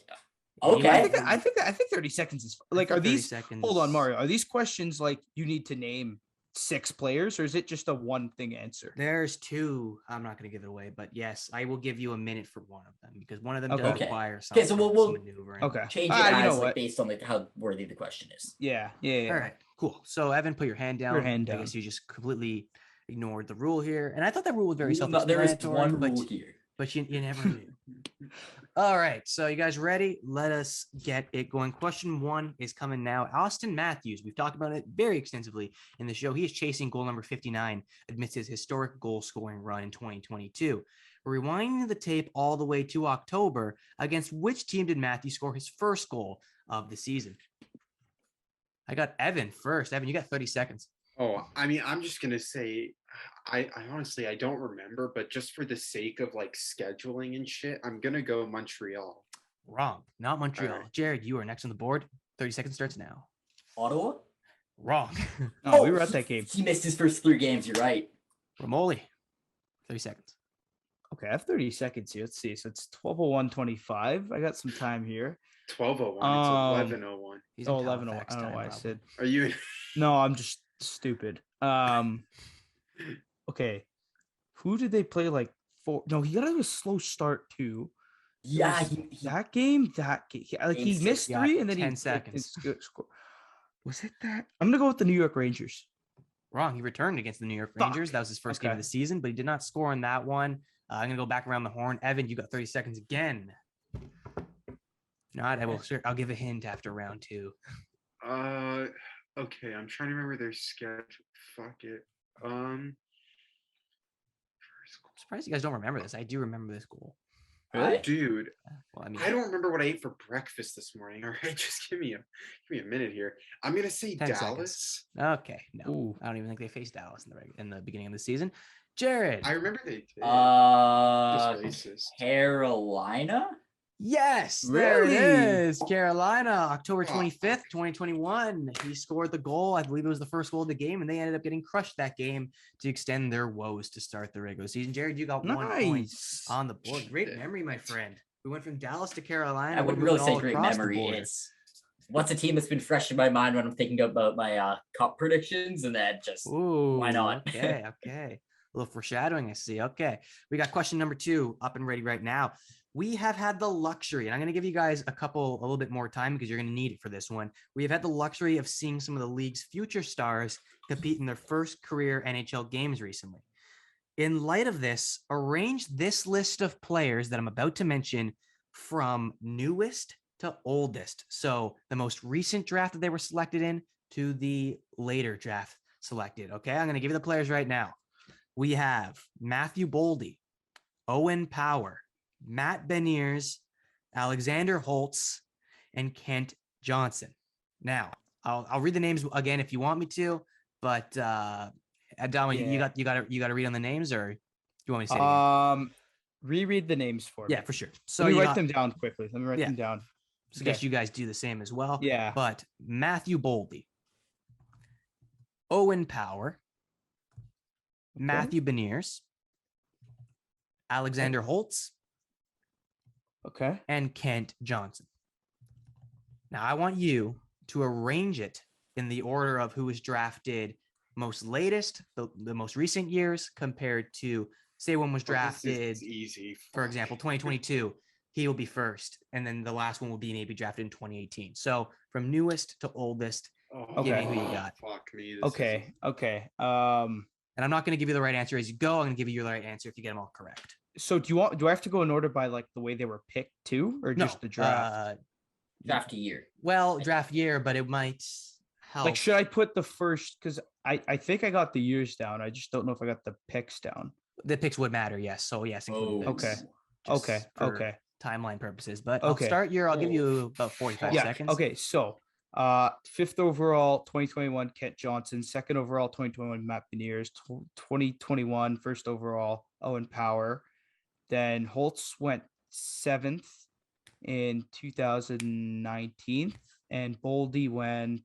Okay. I think 30 seconds is like, are these, hold on, Mario, are these questions like you need to name 6 players, or is it just a one thing answer? There's 2. I'm not going to give it away, but yes, I will give you a minute for one of them because one of them does Okay. require some, Okay, so we'll some maneuvering. Okay. change it you as know like what? based on like how worthy the question is. Yeah. All right, cool. So Evan, put your hand down. hand I down. guess you just completely ignored the rule here, and I thought that rule was very Rule not- there is self-explanatory. one rule here. But you never knew. All right, so you guys ready? Let us get it going. Question 1 is coming now. Austin Matthews, we've talked about it very extensively in the show. He is chasing goal number 59 amidst his historic goal scoring run in 2022. We're rewinding the tape all the way to October. Against which team did Matthews score his first goal of the season? I got Evan first. Evan, you got 30 seconds. Oh, I mean, I'm just gonna say, I honestly I don't remember, but just for the sake of like scheduling and shit, I'm gonna go Montreal. Wrong, not Montreal. All right. Jared, you are next on the board. 30 seconds starts now. Ottawa? Wrong. Oh, we were at that game. He missed his first 3 games. You're right. Romoli, 30 seconds. Okay, I have 30 seconds here. Let's see. So it's 12:01:25. I got some time here. 12:01. It's 11:01. He's in 11:01. Halifax I don't know time, why I probably. said. Are you? No, I'm just stupid. Okay. Who did they play like for? No, he got a slow start too. Yeah, Was he that game. Like Game he 6, missed yeah, 3 and then 10 he seconds. Was it that? I'm gonna go with the New York Rangers. Wrong. He returned against the New York Fuck. Rangers. That was his first game of Okay. the season, but he did not score in that one. I'm gonna go back around the horn. Evan, you got 30 seconds again. If not, I'll give a hint after round 2. Okay. I'm trying to remember their schedule. Fuck it. I'm surprised you guys don't remember this. I do remember this goal. Really? Dude, Well, I mean, I don't remember what I ate for breakfast this morning. All right, just give me a minute here. I'm gonna say 10 Dallas. okay, no, Ooh. I don't even think they faced Dallas in the beginning of the season. Jared, I remember they did. Just racist. Carolina? yes, there it Really? is. Carolina, October Oh, 25th, 2021. He scored the goal. I believe it was the first goal of the game, and they ended up getting crushed that game to extend their woes to start the regular season. Jared, you got 1 point Nice. on the board. Great memory, my friend. We went from Dallas to Carolina. I We're wouldn't really moving say all great across the memory. border. It's what's a team that's been fresh in my mind when I'm thinking about my cup predictions, and then just Ooh, why not? Okay. A little foreshadowing, I see. Okay. We got question number 2 up and ready right now. We have had the luxury, and I'm going to give you guys a little bit more time because you're going to need it for this one. We have had the luxury of seeing some of the league's future stars compete in their first career NHL games recently. In light of this, arrange this list of players that I'm about to mention from newest to oldest. So the most recent draft that they were selected in to the later draft selected. Okay, I'm going to give you the players right now. We have Matthew Boldy, Owen Power, Matt Beniers, Alexander Holtz, and Kent Johnson. Now, I'll read the names again if you want me to, but Adama, Yeah. you got to read on the names, or do you want me to say it again? Reread the names for me. Yeah, for sure. So Let me you write got, them down quickly. Let me write Yeah. them down. so I guess you guys do the same as well. Yeah. But Matthew Boldy, Owen Power, Matthew Beniers, Alexander Holtz, Okay. and Kent Johnson. Now, I want you to arrange it in the order of who was drafted most latest, the most recent years, compared to, say, one was drafted, This is easy. for example, 2022, he will be first, and then the last one will be maybe drafted in 2018. So from newest to oldest, Oh, give me who you got. Fuck me. Okay. And I'm not going to give you the right answer as you go. I'm going to give you the right answer if you get them all correct. So do I have to go in order by like the way they were picked too, or just the draft? draft a year. Well, draft year, but it might help. Like, should I put the first? Because I think I got the years down. I just don't know if I got the picks down. The picks would matter, yes. So yes, include the picks, Okay. just Okay. for Okay. timeline purposes. But Okay. I'll start your. I'll give you about 45 Yeah. seconds. Okay. So, 5th overall, 2021, Kent Johnson. 2nd overall, 2021, Matt Beniers. 2021, 1st overall, Owen Power. Then Holtz went 7th in 2019, and Boldy went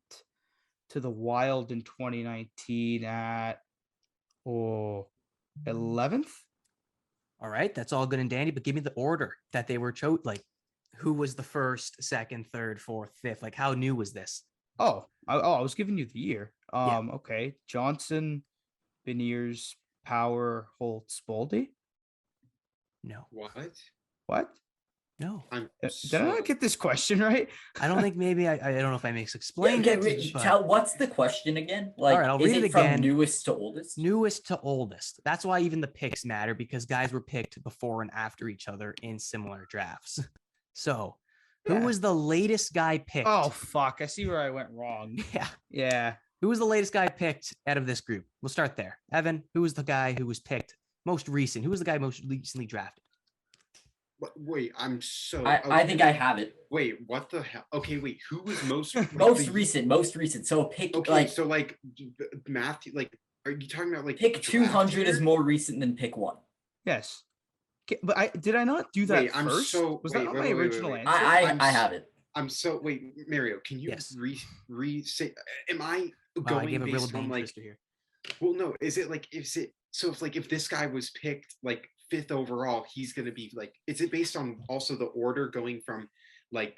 to the Wild in 2019 at 11th. All right, that's all good and dandy, but give me the order that they were like who was the first, second, third, fourth, fifth? Like how new was this? I was giving you the year. Yeah. Okay. Johnson, Beniers, Power, Holtz, Boldy. No. What? No. Did I not get this question right? I don't think maybe I don't know if I explained it. But... what's the question again? Like, all right, I'll is read it it from again. Newest to oldest? Newest to oldest. That's why even the picks matter, because guys were picked before and after each other in similar drafts. So, who was the latest guy picked? Oh, fuck. I see where I went wrong. Yeah. Who was the latest guy picked out of this group? We'll start there. Evan, who was the guy who was picked most recent? Who was the guy most recently drafted? Wait, I think I have it. Wait, what the hell? Okay, wait, who was most recent? So pick Matthew, like, are you talking about like pick 200 is more recent than pick 1? Yes. But did I not do that first? Was that not my original answer? I have it. Mario, can you say? Am I going based on like? Here. Well, no. Is it if this guy was picked like 5th overall, he's gonna be like? Is it based on also the order going from like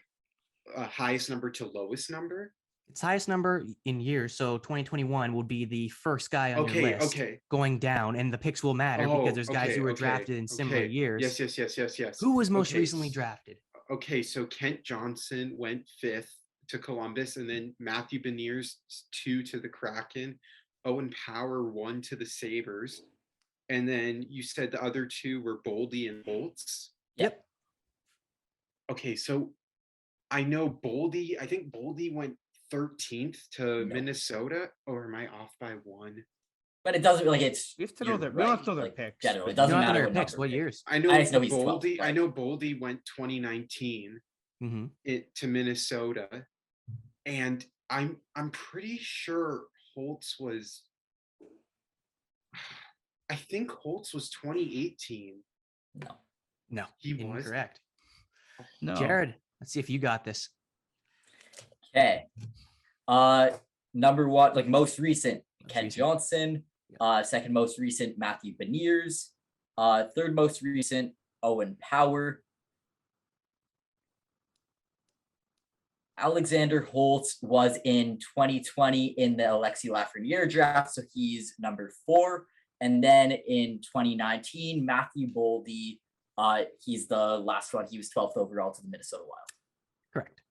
highest number to lowest number? It's highest number in years. So 2021 will be the first guy on your list going down, and the picks will matter because there's guys who were drafted in similar years. Yes. Who was most recently drafted? Okay, so Kent Johnson went 5th to Columbus, and then Matthew Beniers 2 to the Kraken, Owen Power 1 to the Sabres, and then you said the other 2 were Boldy and Holtz. Yep. Okay, so I know Boldy. I think Boldy went 13th to Minnesota, or am I off by 1? But it doesn't really. We have to know we don't have to know their picks. Generally, it doesn't matter their picks. What years? I know Boldy. I know Boldy went 2019 to Minnesota, and I'm pretty sure Holtz was. I think Holtz was 2018. No, he was incorrect. No, Jared, let's see if you got this. Okay. Number 1, like most recent, Ken Johnson. Second most recent, Matthew Beniers. Third most recent, Owen Power. Alexander Holtz was in 2020 in the Alexis Lafreniere draft, so he's number 4. And then in 2019, Matthew Boldy, he's the last one. He was 12th overall to the Minnesota Wild. Correct.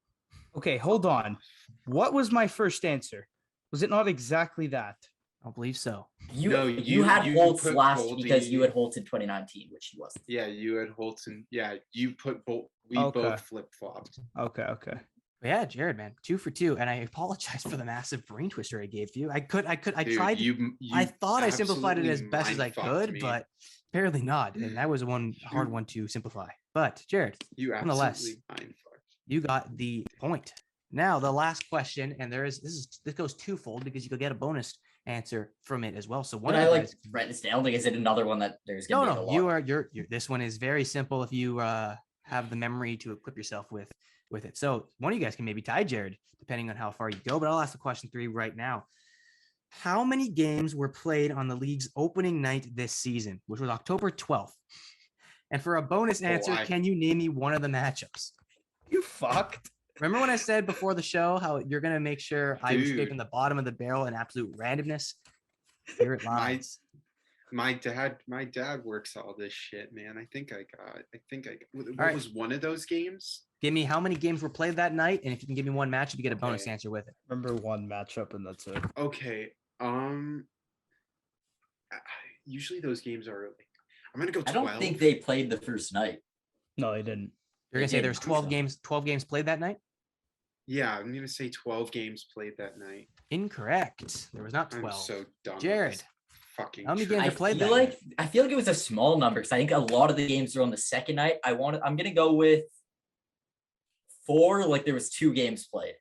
Okay, hold on. What was my first answer? Was it not exactly that? I don't believe so. You had Holtz last Boldy, because you had Holtz in 2019, which he wasn't. Yeah, you had Holtz and you put both. We both flip-flopped. Okay. Yeah, Jared, man, 2 for 2, and I apologize for the massive brain twister I gave you. I tried. I thought I simplified it as best as I could, but apparently not, and that was one hard one to simplify. But Jared, nonetheless, you got the point. Now the last question, and this goes twofold because you could get a bonus answer from it as well. So one, write this down. Like, is it another one that there's gonna be a lot? You're this one is very simple if you have the memory to equip yourself with it. So one of you guys can maybe tie Jared, depending on how far you go. But I'll ask the question 3 right now. How many games were played on the league's opening night this season, which was October 12th? And for a bonus answer, can you name me one of the matchups? You fucked. Remember when I said before the show how you're going to make sure I'm scraping the bottom of the barrel in absolute randomness? Here it lies. My dad works all this shit, man. I think I got. What was one of those games? Give me how many games were played that night, and if you can give me one matchup, you get a bonus answer with it. Remember one matchup, and that's it. Okay. Usually those games are like. I'm gonna go 12. I don't think they played the first night. No, they didn't. You're gonna say there's 12 games. 12 games played that night. Yeah, I'm gonna say 12 games played that night. Incorrect. There was not 12. I'm so dumb. Jared. Fucking how many games are played I feel like it was a small number because I think a lot of the games are on the second night. I'm gonna go with 4. Like there was 2 games played.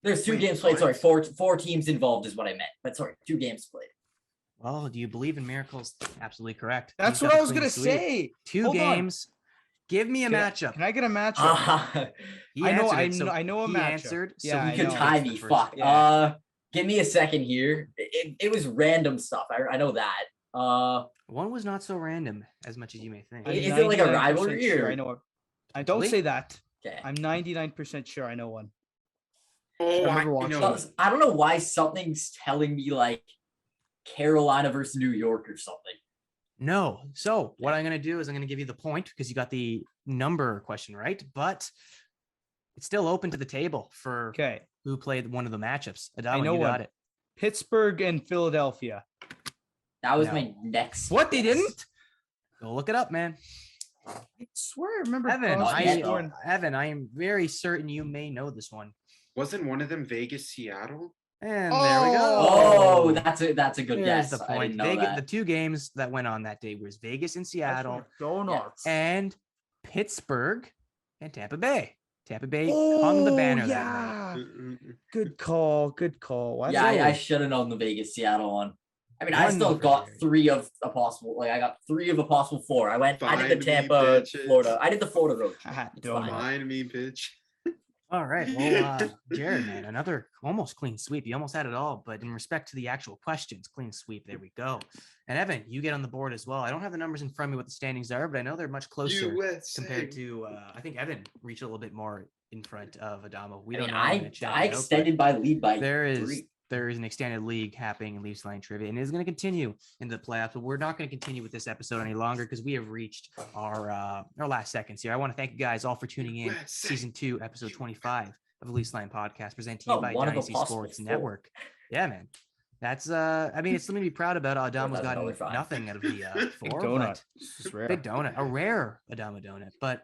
There's 2 games played. Sorry, four teams involved is what I meant. But sorry, 2 games played. Well, do you believe in miracles? Absolutely correct. That's what I was gonna say. 2 games. Give me a matchup. Can I get a matchup? I know a matchup. Answered. Yeah, so you can tie me. Fuck. Yeah. Give me a second here. It was random stuff. I know that. One was not so random as much as you may think. Is it like a 99% rivalry Sure or- I know. I don't Really? say that. Okay. I'm 99% sure I know one. Oh, I I remember watching know. it. I don't know why something's telling me like Carolina versus New York or something. No. So what I'm going to do is I'm going to give you the point because you got the number question right, but it's still open to the table for Okay. who played one of the matchups. I Adamo, know you got one. it. Pittsburgh and Philadelphia. That was No. my next. What, they guess. didn't? Go look it up, man. I swear I remember Evan, Crosby Crosby scoring. Evan, I am very certain you may know this one. Wasn't one of them Vegas, Seattle? And there we go. Oh, that's a good Here's guess. the I point. didn't know Vegas, that. the two games that went on that day was Vegas and Seattle, Donuts. and Pittsburgh and Tampa Bay. Tampa Bay hung the banner that night. Yeah. Good call. Good call. Why Yeah, did I should have known the Vegas Seattle one. I mean, I One still for got Jerry. 3 of a possible. Like, I got 3 of a possible 4. I did the Find me, Tampa, bitches. Florida. I did the Florida road trip. Haha, It's fine. donut. Mind me, bitch. All right. Well, Jared, man, another almost clean sweep. You almost had it all, but in respect to the actual questions, clean sweep. There we go. And Evan, you get on the board as well. I don't have the numbers in front of me what the standings are, but I know they're much closer USA. compared to. I think Evan reached a little bit more in front of Adamo. We I don't mean, know. I'm I gonna check I it out, but extended my lead by there is 3. there is an extended league happening in Leafs Line Trivia, and it is going to continue into the playoffs. But we're not going to continue with this episode any longer because we have reached our last seconds here. I want to thank you guys all for tuning in. Season 2, episode 25 of the Leafs Line Podcast, presented to you Oh, by one of a Dynasty possible Sports 4. Network. Yeah, man. That's I mean, it's something to be proud about. Adamo's gotten $4,000 fine. nothing out of the Big 4, donut. but This is rare. big donut, a rare Adamo donut, but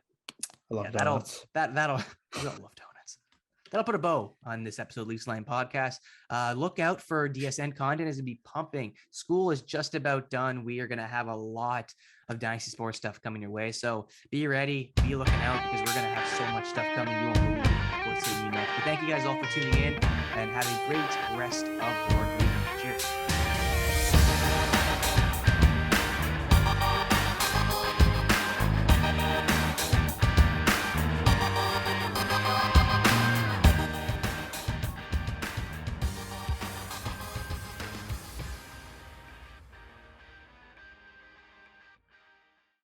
I love yeah, donuts. that'll we all love donuts. That'll put a bow on this episode of Leafs Line Podcast. Look out for DSN content is gonna be pumping. School is just about done. We are gonna have a lot of Dynasty Sports stuff coming your way. So be ready, be looking out because we're gonna have so much stuff coming. You won't believe what's hitting you next. But thank you guys all for tuning in and have a great rest of your week. Cheers.